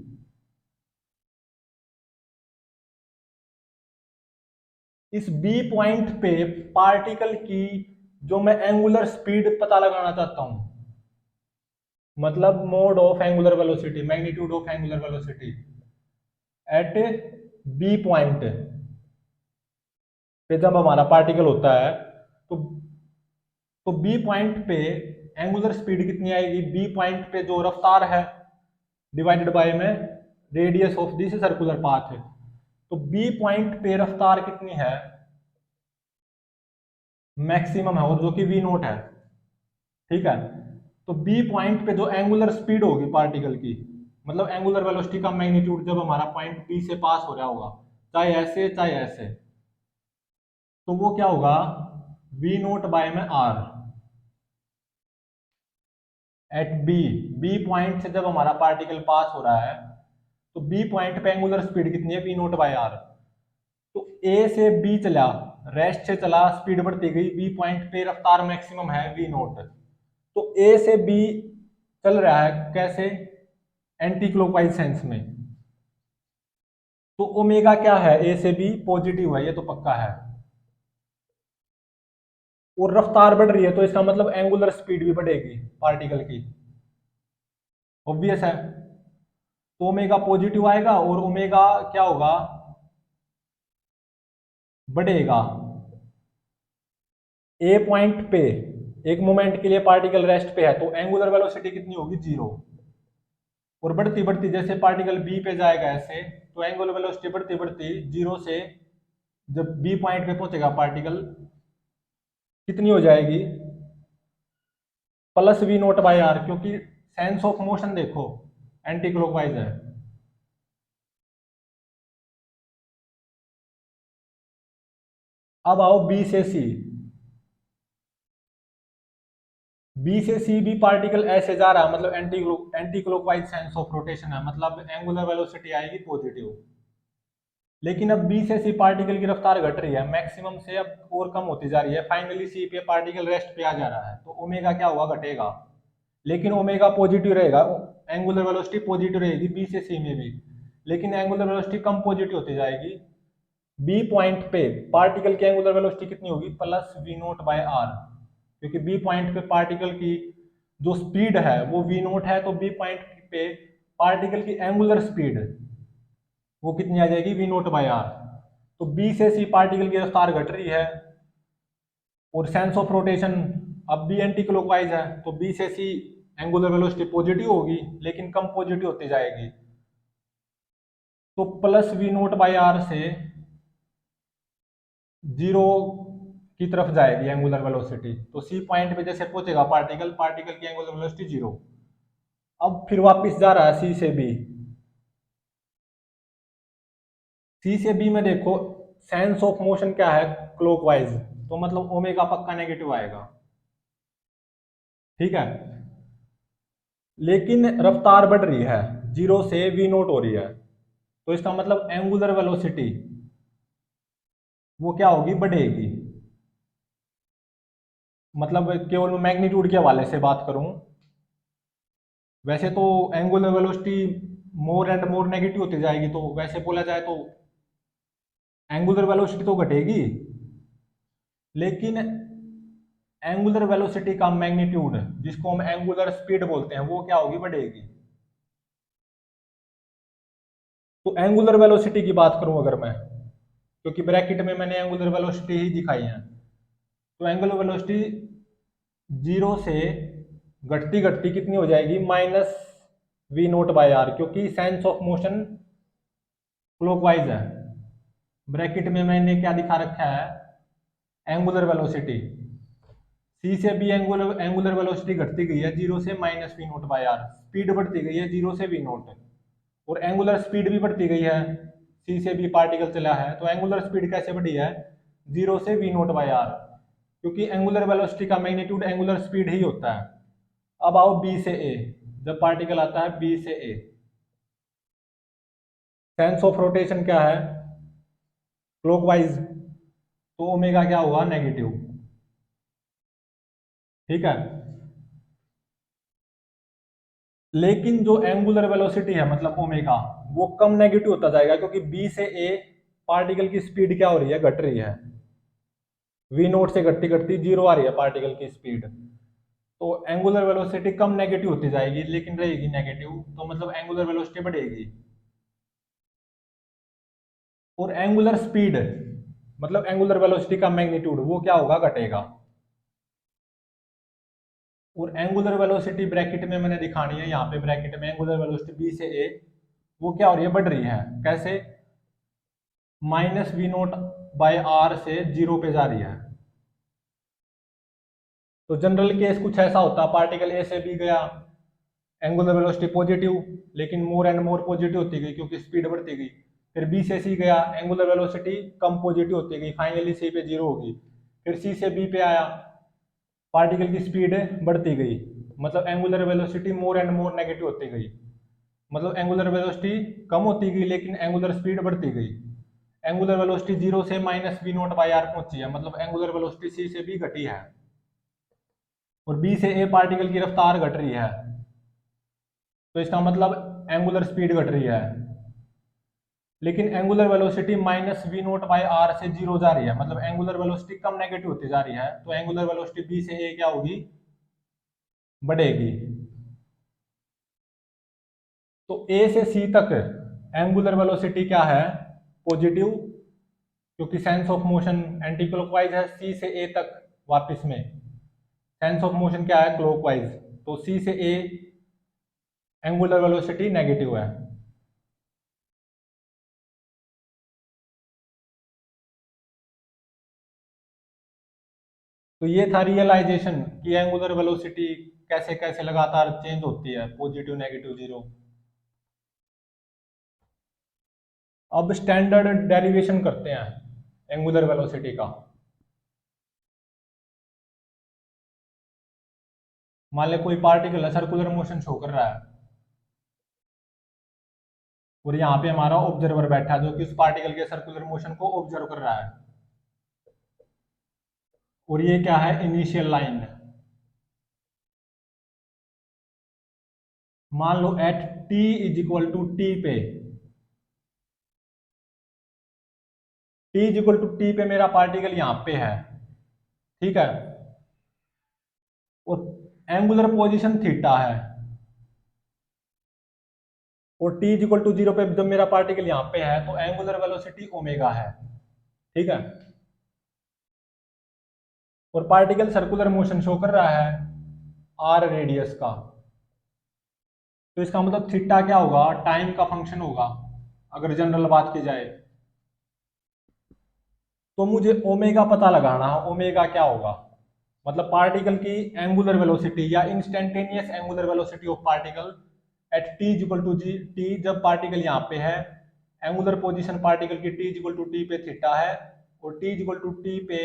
इस बी पॉइंट पे पार्टिकल की जो मैं एंगुलर स्पीड पता लगाना चाहता हूं, मतलब mod of angular velocity, magnitude of angular velocity at B point पे जब हमारा पार्टिकल होता है, तो बी पॉइंट पे एंगुलर स्पीड कितनी आएगी, बी पॉइंट पे जो रफ्तार है डिवाइडेड बाय में radius of this circular path है। तो बी पॉइंट पे रफ्तार कितनी है, मैक्सिमम है, और जो कि v0 है, ठीक है। तो बी पॉइंट पे जो एंगुलर स्पीड होगी पार्टिकल की, मतलब एंगुलर वेलोसिटी का मैग्नीट्यूड जब हमारा पॉइंट बी से पास हो रहा होगा, चाहे ऐसे चाहे ऐसे, तो वो क्या होगा, वी नोट बाय में R at B. B point से जब हमारा पार्टिकल पास हो रहा है तो बी पॉइंट पे एंगुलर स्पीड कितनी है, वी नोट बाय आर। तो ए से बी चला, रेस्ट से चला, स्पीड बढ़ती गई, बी पॉइंट पे रफ्तार मैक्सिमम है वी नोट। तो ए से बी चल रहा है कैसे, एंटी क्लॉकवाइज सेंस में। तो ओमेगा क्या है, ए से बी पॉजिटिव है, ये तो पक्का है। और रफ्तार बढ़ रही है तो इसका मतलब एंगुलर स्पीड भी बढ़ेगी पार्टिकल की, ऑब्वियस है। तो ओमेगा पॉजिटिव आएगा और ओमेगा क्या होगा, बढ़ेगा। ए पॉइंट पे एक मोमेंट के लिए पार्टिकल रेस्ट पे है तो एंगुलर वेलोसिटी कितनी होगी, जीरो। और बढ़ती बढ़ती जैसे पार्टिकल बी पे जाएगा ऐसे, तो एंगुलर वेलोसिटी बढ़ती बढ़ती जीरो से जब बी पॉइंट पे पहुंचेगा पार्टिकल, कितनी हो जाएगी, plus v naught by R, क्योंकि सेंस ऑफ मोशन देखो एंटी क्लॉकवाइज है। अब आओ बी से सी। बी से सी भी पार्टिकल ऐसे जा रहा है, मतलब anti clockwise sense of rotation है, मतलब एंगुलर वेलोसिटी आएगी पॉजिटिव। लेकिन अब बी से सी पार्टिकल की रफ्तार घट रही है, मैक्सिमम से अब और कम होती जा रही है, फाइनली सी पे पार्टिकल रेस्ट पे आ जा रहा है, तो ओमेगा क्या होगा, घटेगा। लेकिन ओमेगा पॉजिटिव रहेगा, एंगुलर वेलोसिटी पॉजिटिव रहेगी बी से सी में भी, लेकिन एंगुलर वेलोसिटी कम पॉजिटिव होती जाएगी। बी पॉइंट पे पार्टिकल की एंगुलर वेलोसिटी कितनी होगी, plus v naught by R, क्योंकि बी पॉइंट पे पार्टिकल की जो स्पीड है वो वी नोट है, तो बी पॉइंट पे पार्टिकल की एंगुलर स्पीड वो कितनी आ जाएगी, वी नोट बाय आर। तो बी से सी पार्टिकल की रफ्तार घट रही है और सेंस ऑफ रोटेशन अब बी एंटी क्लॉकवाइज है, तो बी से सी एंगुलर वेलोसिटी पॉजिटिव होगी लेकिन कम पॉजिटिव होती जाएगी। तो plus v naught by R से जीरो की तरफ जाएगी एंगुलर वेलोसिटी, तो सी पॉइंट पे जैसे पहुंचेगा पार्टिकल, पार्टिकल की एंगुलर वेलोसिटी जीरो। अब फिर वापस जा रहा है सी से बी। सी से बी में देखो सेंस ऑफ मोशन क्या है, क्लॉकवाइज, तो मतलब ओमेगा पक्का नेगेटिव आएगा, ठीक है। लेकिन रफ्तार बढ़ रही है, जीरो से वी नोट हो रही है, तो इसका मतलब एंगुलर वेलोसिटी वो क्या होगी, बढ़ेगी। मतलब केवल मैं मैग्नीट्यूड के हवाले से बात करूं, वैसे तो angular velocity more and more negative होती जाएगी, तो वैसे बोला जाए तो एंगुलर वेलोसिटी तो घटेगी, लेकिन एंगुलर वेलोसिटी का मैग्नीट्यूड जिसको हम एंगुलर स्पीड बोलते हैं वो क्या होगी, बढ़ेगी। तो एंगुलर वेलोसिटी की बात करूं अगर मैं, क्योंकि ब्रैकेट में मैंने एंगुलर वेलोसिटी ही दिखाई है, तो एंगुलर वेलोसिटी जीरो से घटती घटती कितनी हो जाएगी, minus v naught by R, क्योंकि सेंस ऑफ मोशन क्लॉकवाइज है। ब्रैकेट में मैंने क्या दिखा रखा है, एंगुलर वेलोसिटी। सी से बी एंगुलर वेलोसिटी घटती गई है जीरो से minus v naught by R, speed बढ़ती गई है जीरो से वी नोट, और एंगुलर स्पीड भी बढ़ती गई है। सी से बी पार्टिकल चला है तो एंगुलर स्पीड कैसे बढ़ी है, जीरो से वी नोट बाय आर, क्योंकि एंगुलर वेलोसिटी का मैग्नीट्यूड एंगुलर स्पीड ही होता है। अब आओ बी से ए, जब पार्टिकल आता है बी से ए, सेंस ऑफ रोटेशन क्या है, क्लॉकवाइज, तो ओमेगा क्या होगा, नेगेटिव, ठीक है। लेकिन जो एंगुलर वेलोसिटी है मतलब ओमेगा, वो कम नेगेटिव होता जाएगा, क्योंकि बी से ए पार्टिकल की स्पीड क्या हो रही है, घट रही है, वी नोट से घटती घटती जीरो आ रही है पार्टिकल की स्पीड, तो एंगुलर वेलोसिटी कम नेगेटिव होती जाएगी लेकिन रहेगी नेगेटिव, तो मतलब एंगुलर वेलोसिटी बढ़ेगी। और एंगुलर स्पीड मतलब एंगुलर वेलोसिटी का मैग्नीट्यूड वो क्या होगा, घटेगा। और एंगुलर वेलोसिटी ब्रैकेट में मैंने दिखानी है, यहाँ पे ब्रैकेट में एंगुलर वेलोसिटी बी से ए वो क्या हो रही है, बढ़ रही है, कैसे, minus v naught by R से जीरो पे जा रही है। तो जनरल केस कुछ ऐसा होता है, पार्टिकल ए से बी गया, एंगुलर वेलोसिटी पॉजिटिव, लेकिन मोर एंड मोर पॉजिटिव होती गई क्योंकि स्पीड बढ़ती गई। फिर बी से सी गया, एंगुलर वेलोसिटी कम पॉजिटिव होती गई, फाइनली सी पे जीरो होगी। फिर सी से बी पे आया, पार्टिकल की स्पीड बढ़ती गई, मतलब angular velocity more and more negative होती गई, मतलब एंगुलर वेलोसिटी कम होती गई लेकिन एंगुलर स्पीड बढ़ती गई। एंगुलर वेलोसिटी जीरो से minus v naught by R पहुंची है, मतलब एंगुलर वेलोसिटी सी से बी घटी है, और बी से ए पार्टिकल की रफ्तार घट रही है, तो इसका मतलब एंगुलर स्पीड घट रही है। लेकिन angular velocity minus v naught by R से जीरो जा रही है, मतलब एंगुलर वेलोसिटी कम नेगेटिव होती जा रही है, तो एंगुलर वेलोसिटी बी से ए क्या होगी, बढ़ेगी। तो ए से सी तक एंगुलर वेलोसिटी क्या है, पॉजिटिव, क्योंकि sense of motion anti clockwise है। सी से ए तक वापस में सेंस ऑफ मोशन क्या है, क्लॉकवाइज, तो सी से ए एंगुलर वेलोसिटी नेगेटिव है। तो ये था रियलाइजेशन कि एंगुलर वेलोसिटी कैसे कैसे लगातार चेंज होती है, पॉजिटिव नेगेटिव जीरो। अब स्टैंडर्ड डेरिवेशन करते हैं एंगुलर वेलोसिटी का। मान ले कोई पार्टिकल है, सर्कुलर मोशन शो कर रहा है, और यहाँ पे हमारा ऑब्जर्वर बैठा है जो कि उस पार्टिकल के सर्कुलर मोशन को ऑब्जर्व कर रहा है, और ये क्या है, इनिशियल लाइन। मान लो at T is equal to T पे, T is equal to T पे मेरा पार्टिकल यहाँ पे है, ठीक है, और एंगुलर पोजीशन थीटा है, और t is equal to zero पे जब मेरा पार्टिकल यहाँ पे है तो एंगुलर वेलोसिटी ओमेगा है, ठीक है, और पार्टिकल सर्कुलर मोशन शो कर रहा है आर रेडियस का, तो इसका मतलब थीटा क्या होगा, टाइम का फंक्शन होगा अगर जनरल बात की जाए। तो मुझे ओमेगा पता लगाना है, ओमेगा क्या होगा, मतलब पार्टिकल की एंगुलर वेलोसिटी या instantaneous angular velocity of particle at t equal to g t, जब पार्टिकल यहाँ पे है, एंगुलर पोजीशन पार्टिकल की टी इक्वल टू टी पे थीटा है, और टी इक्वल टू टी पे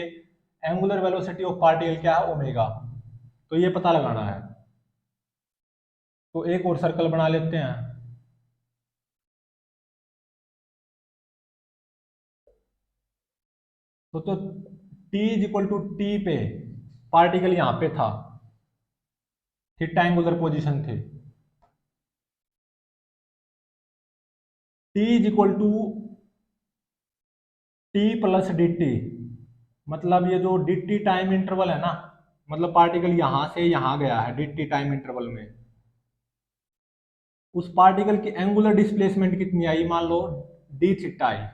एंगुलर वेलोसिटी ऑफ पार्टिकल क्या है, ओमेगा। तो ये पता लगाना है। तो एक और सर्कल बना लेते हैं। तो t is equal to T पे पार्टिकल यहाँ पे था, थीटा एंगुलर पोजीशन थी, t is equal to t plus d t, मतलब ये जो डी टी टाइम इंटरवल है ना, मतलब पार्टिकल यहां से यहां गया है डी टी टाइम इंटरवल में, उस पार्टिकल की एंगुलर डिस्प्लेसमेंट कितनी आई, मान लो डी थीटा आई,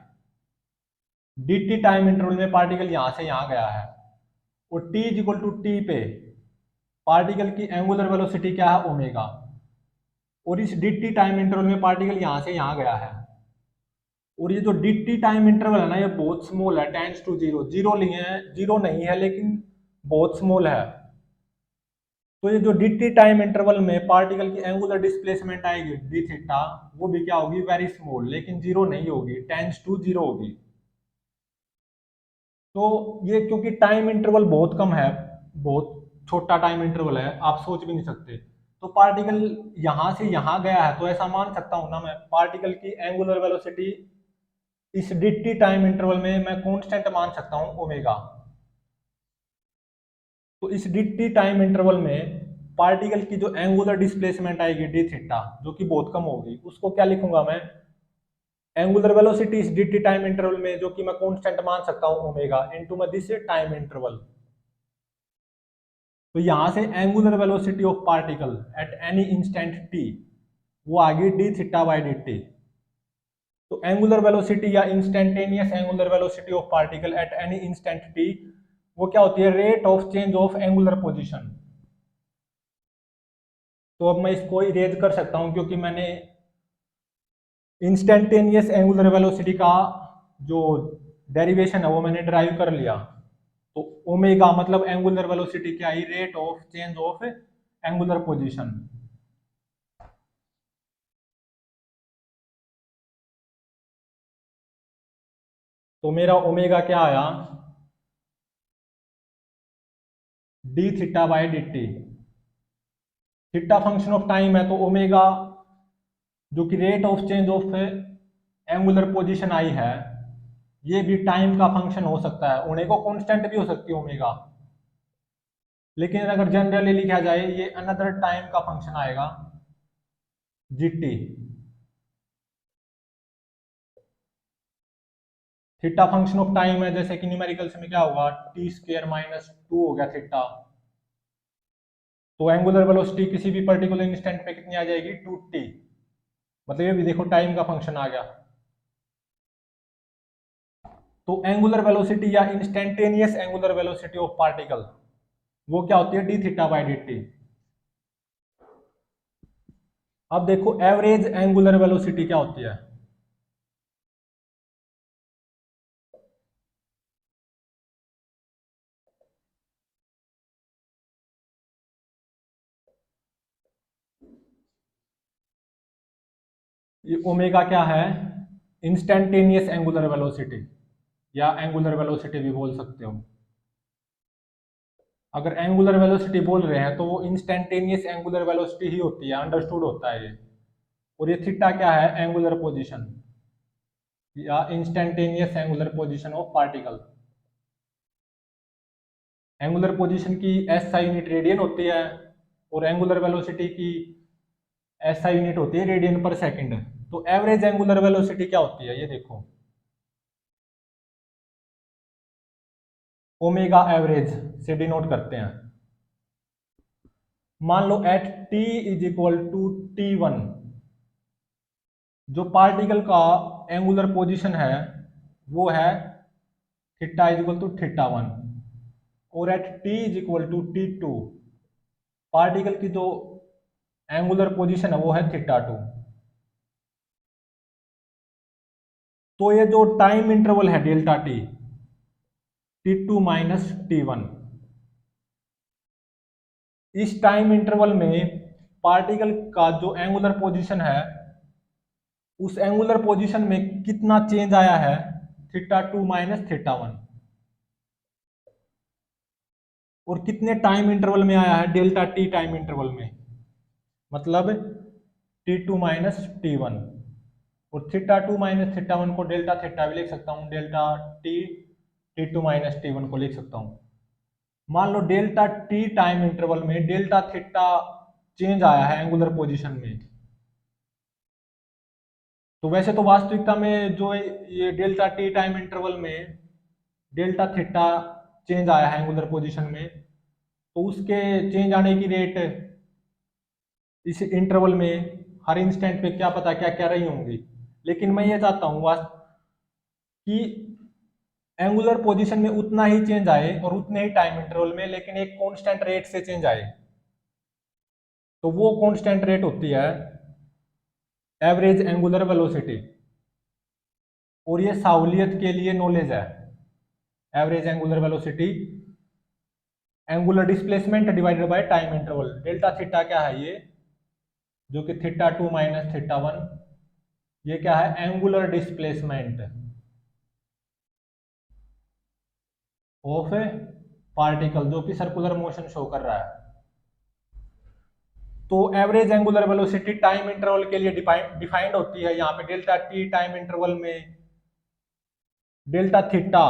डी टी टाइम इंटरवल में पार्टिकल यहां से यहां गया है, और t is equal to T पे पार्टिकल की एंगुलर वेलोसिटी क्या है, ओमेगा, और इस डी टी टाइम इंटरवल में पार्टिकल यहां से यहां गया है, और ये जो डी टी टाइम इंटरवल है ना, ये बहुत स्मॉल है, टेंड्स टू जीरो, जीरो नहीं है, जीरो नहीं है लेकिन बहुत स्मॉल है। तो ये जो डी टी टाइम इंटरवल में पार्टिकल की एंगुलर डिस्प्लेसमेंट आएगी डी थीटा, वो भी क्या होगी, वेरी स्मॉल, लेकिन जीरो नहीं होगी, टेंड्स टू जीरो होगी। तो ये क्योंकि टाइम इंटरवल बहुत कम है, बहुत छोटा टाइम इंटरवल है, आप सोच भी नहीं सकते, तो पार्टिकल यहां से यहां गया है, तो ऐसा मान सकता हूं ना मैं, पार्टिकल की एंगुलर वेलोसिटी इस डी टी टाइम इंटरवल में मैं कांस्टेंट मान सकता हूं, ओमेगा। तो इस डी टी टाइम इंटरवल में पार्टिकल की जो एंगुलर डिस्प्लेसमेंट आएगी डी थीटा, जो कि बहुत कम होगी, उसको क्या लिखूंगा मैं, एंगुलर वेलोसिटी इस डी टी टाइम इंटरवल में जो कि मैं कांस्टेंट मान सकता हूं, ओमेगा, इनटू में दिस टाइम इंटरवल। तो यहां से angular velocity of particle at any instant T वो आ गई D theta by D T. तो एंगुलर वेलोसिटी या instantaneous angular velocity of particle at any instant T वो क्या होती है, rate of change of angular position. तो अब मैं इसको इरेज कर सकता हूं क्योंकि मैंने इंस्टेंटेनियस एंगुलर वेलोसिटी का जो डेरिवेशन है वो मैंने ड्राइव कर लिया। तो ओमेगा मतलब एंगुलर वेलोसिटी क्या आई, rate of change of angular position. तो मेरा ओमेगा क्या आया, D theta by D T. Theta function of time है, तो ओमेगा जो कि rate of change of angular position आई है, ये भी टाइम का फंक्शन हो सकता है, ओमेगा कांस्टेंट भी हो सकती है ओमेगा, लेकिन अगर जनरली लिखा जाए ये अनदर टाइम का फंक्शन आएगा GT. Theta function of time है, जैसे कि न्यूमेरिकल्स में क्या होगा, टी स्क्वायर माइनस 2 हो गया थीटा। तो एंगुलर वेलोसिटी किसी भी पर्टिकुलर इंस्टेंट पे कितनी आ जाएगी, 2t। मतलब ये भी देखो टाइम का फंक्शन आ गया। तो एंगुलर वेलोसिटी या instantaneous angular velocity of particle वो क्या होती है, D theta by D T. अब देखो एवरेज एंगुलर वेलोसिटी क्या होती है। ये ओमेगा क्या है, इंस्टेंटेनियस एंगुलर वेलोसिटी या एंगुलर वेलोसिटी भी बोल सकते हो। अगर एंगुलर वेलोसिटी बोल रहे हैं तो वो इंस्टेंटेनियस एंगुलर वेलोसिटी ही होती है, अंडरस्टूड होता है ये। और ये थीटा क्या है, एंगुलर पोजीशन या instantaneous angular position of particle. Angular position की एसआई यूनिट रेडियन होती है और एंगुलर वेलोसिटी की एसआई यूनिट होती है रेडियन पर सेकंड। तो एवरेज एंगुलर वेलोसिटी क्या होती है, ये देखो ओमेगा एवरेज से डिनोट करते हैं। मान लो at T is equal to T1 जो पार्टिकल का एंगुलर पोजीशन है वो है theta is equal to theta 1, और at T is equal to T2 particle की जो एंगुलर पोजीशन है वो है थीटा 2। तो ये जो टाइम इंटरवल है delta T, T2 minus T1, इस टाइम इंटरवल में पार्टिकल का जो एंगुलर पोजीशन है उस एंगुलर पोजीशन में कितना चेंज आया है, थीटा 2 माइनस थीटा 1, और कितने टाइम इंटरवल में आया है, डेल्टा टी टाइम इंटरवल में, मतलब T2 माइनस T1। और थीटा 2 माइनस थीटा 1 को डेल्टा थीटा भी लिख सकता हूँ, delta T T2 minus T1 को लिख सकता हूँ। मान लो डेल्टा टी टाइम इंटरवल में डेल्टा थीटा चेंज आया है एंगुलर पोजीशन में। तो वैसे तो वास्तविकता में जो ये डेल्टा टी टाइम इंटरवल में डेल्टा थीटा चेंज आया है एंगुलर पोजीशन में, तो उसके चेंज आने की रेट इस इंटरवल में हर इंस्टेंट पे क्या पता क्या क्या रही होंगी। लेकिन मैं ये चाहता हूँ कि एंगुलर पोजीशन में उतना ही चेंज आए और उतने ही टाइम इंटरवल में, लेकिन एक कांस्टेंट रेट से चेंज आए। तो वो कांस्टेंट रेट होती है एवरेज एंगुलर वेलोसिटी, और ये सहूलियत के लिए नॉलेज है। Average angular velocity angular displacement divided by time interval. Delta theta क्या है, ये जो कि थीटा 2 माइनस थीटा 1, ये क्या है, एंगुलर डिस्प्लेसमेंट ऑफ पार्टिकल जो कि सर्कुलर मोशन शो कर रहा है। तो average angular velocity time interval के लिए डिफाइंड होती है यहाँ पे डेल्टा टी टाइम इंटरवल में डेल्टा थीटा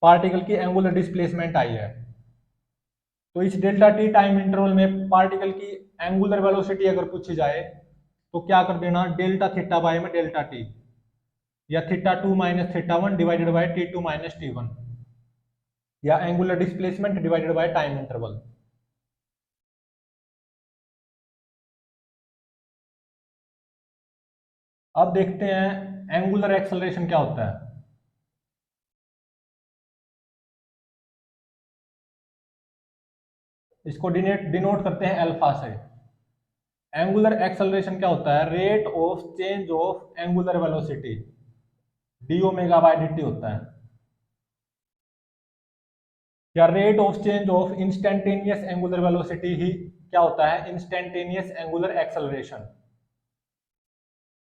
पार्टिकल की एंगुलर डिस्प्लेसमेंट आई है। तो इस डेल्टा टी टाइम इंटरवल में पार्टिकल की एंगुलर वेलोसिटी अगर पूछी जाए तो क्या कर देना, डेल्टा थीटा बाय में डेल्टा टी, या theta 2 minus theta 1 divided bye T2 minus T1, या angular displacement divided by time interval. अब देखते हैं एंगुलर एक्सेलरेशन क्या होता है। इसको डिनोट करते हैं अल्फा से। एंगुलर एक्सेलरेशन क्या होता है, rate of change of angular velocity D omega by D T होता है, या rate of change of instantaneous angular velocity ही क्या होता है, इंस्टेंटेनियस एंगुलर एक्सेलरेशन।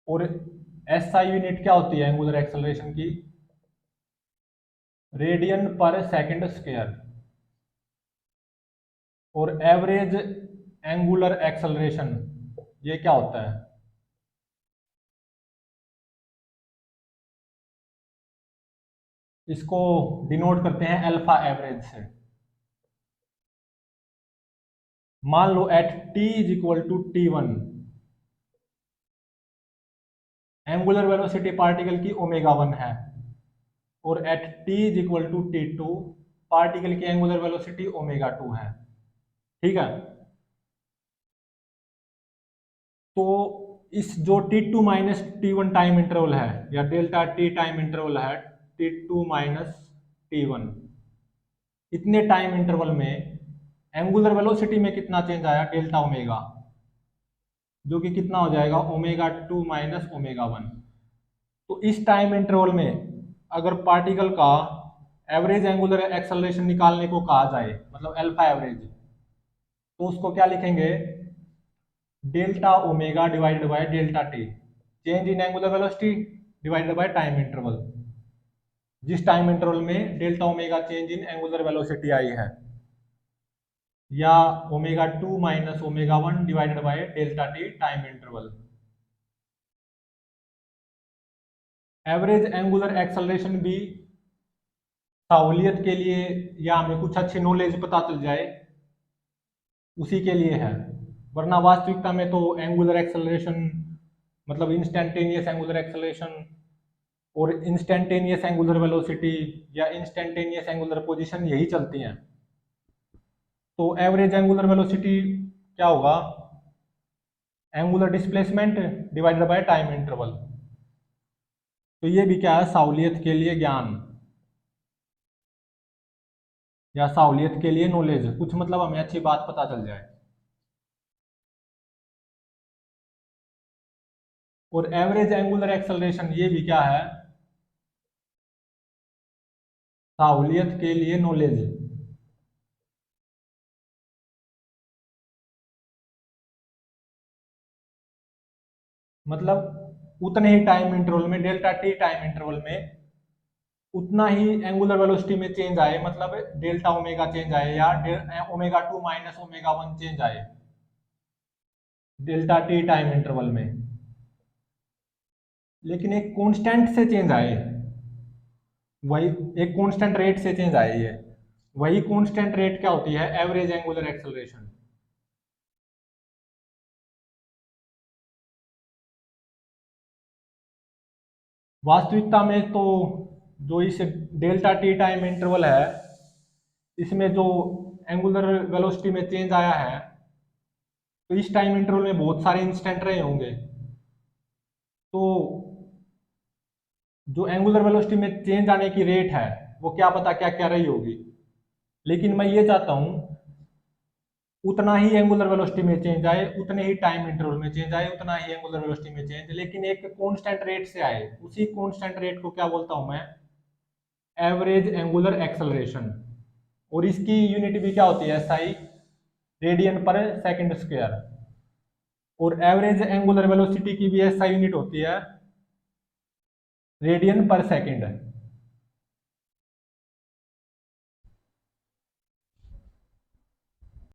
और एसआई यूनिट क्या होती है एंगुलर एक्सेलरेशन की, रेडियन पर सेकंड स्क्वायर। और एवरेज एंगुलर एक्सेलरेशन ये क्या होता है? इसको डिनोट करते हैं अल्फा एवरेज से। मान लो at T is equal to T1 angular velocity particle की ओमेगा 1 है, और at T is equal to T2 particle की एंगुलर वेलोसिटी ओमेगा 2 है। ठीक है, तो इस जो T2 minus T1 time interval है, या डेल्टा टी टाइम इंटरवल है, T2 माइनस T1, इतने टाइम इंटरवल में एंगुलर वेलोसिटी में कितना चेंज आया? डेल्टा ओमेगा, जो कि कितना हो जाएगा? Omega 2 minus omega 1। तो इस टाइम इंटरवल में अगर पार्टिकल का एवरेज एंगुलर एक्सेलरेशन निकालने को कहा जाए, मतलब अल्फा एवरेज, तो उसको क्या लिखेंगे? Delta omega divided by delta T, change in angular velocity divided by time interval, जिस टाइम इंटरवल में delta omega change in angular velocity आई है, या omega 2 minus omega 1 divided by delta T time interval. Average angular acceleration भी सहूलियत के लिए, या हमें कुछ अच्छी नॉलेज पता चल जाए, उसी के लिए है। वरना वास्तविकता में तो एंगुलर एक्सेलरेशन मतलब इंस्टेंटेनियस एंगुलर एक्सेलरेशन और इंस्टेंटेनियस एंगुलर वेलोसिटी या इंस्टेंटेनियस एंगुलर पोजीशन यही चलती हैं। तो एवरेज एंगुलर वेलोसिटी क्या होगा? Angular displacement divided by time interval. तो ये भी क्या है? सहूलियत के लिए ज्ञान, या सहूलियत के लिए नॉलेज, कुछ मतलब हमें अच्छी बात पता चल जाए। और एवरेज एंगुलर एक्सेलरेशन ये भी क्या है? सहूलियत के लिए नॉलेज। मतलब उतने ही टाइम इंटरवल में, डेल्टा टी टाइम इंटरवल में उतना ही एंगुलर वेलोसिटी में चेंज आए, मतलब डेल्टा ओमेगा चेंज आए, या ओमेगा 2 माइनस ओमेगा 1 चेंज आए डेल्टा टी टाइम इंटरवल में, लेकिन एक कांस्टेंट से चेंज आए, वही एक कांस्टेंट रेट से चेंज आए। ये वही कांस्टेंट रेट क्या होती है? Average angular acceleration. वास्तविकता में तो जो इस डेल्टा टी टाइम इंटरवल है, इसमें जो एंगुलर वेलोसिटी में चेंज आया है, तो इस टाइम इंटरवल में बहुत सारे इंस्टेंट रहे होंगे, तो जो एंगुलर वेलोसिटी में चेंज आने की रेट है वो क्या पता क्या क्या रही होगी। लेकिन मैं ये चाहता हूं उतना ही एंगुलर वेलोसिटी में चेंज आए, उतने ही टाइम इंटरवल में चेंज आए, उतना ही एंगुलर वेलोसिटी में चेंज, लेकिन एक कांस्टेंट रेट से आए। उसी कांस्टेंट रेट को क्या बोलता हूं मैं? Average angular acceleration. और इसकी यूनिट भी क्या होती है? SI, radian per second square. और एवरेज एंगुलर वेलोसिटी की भी SI यूनिट होती है रेडियन पर सेकंड।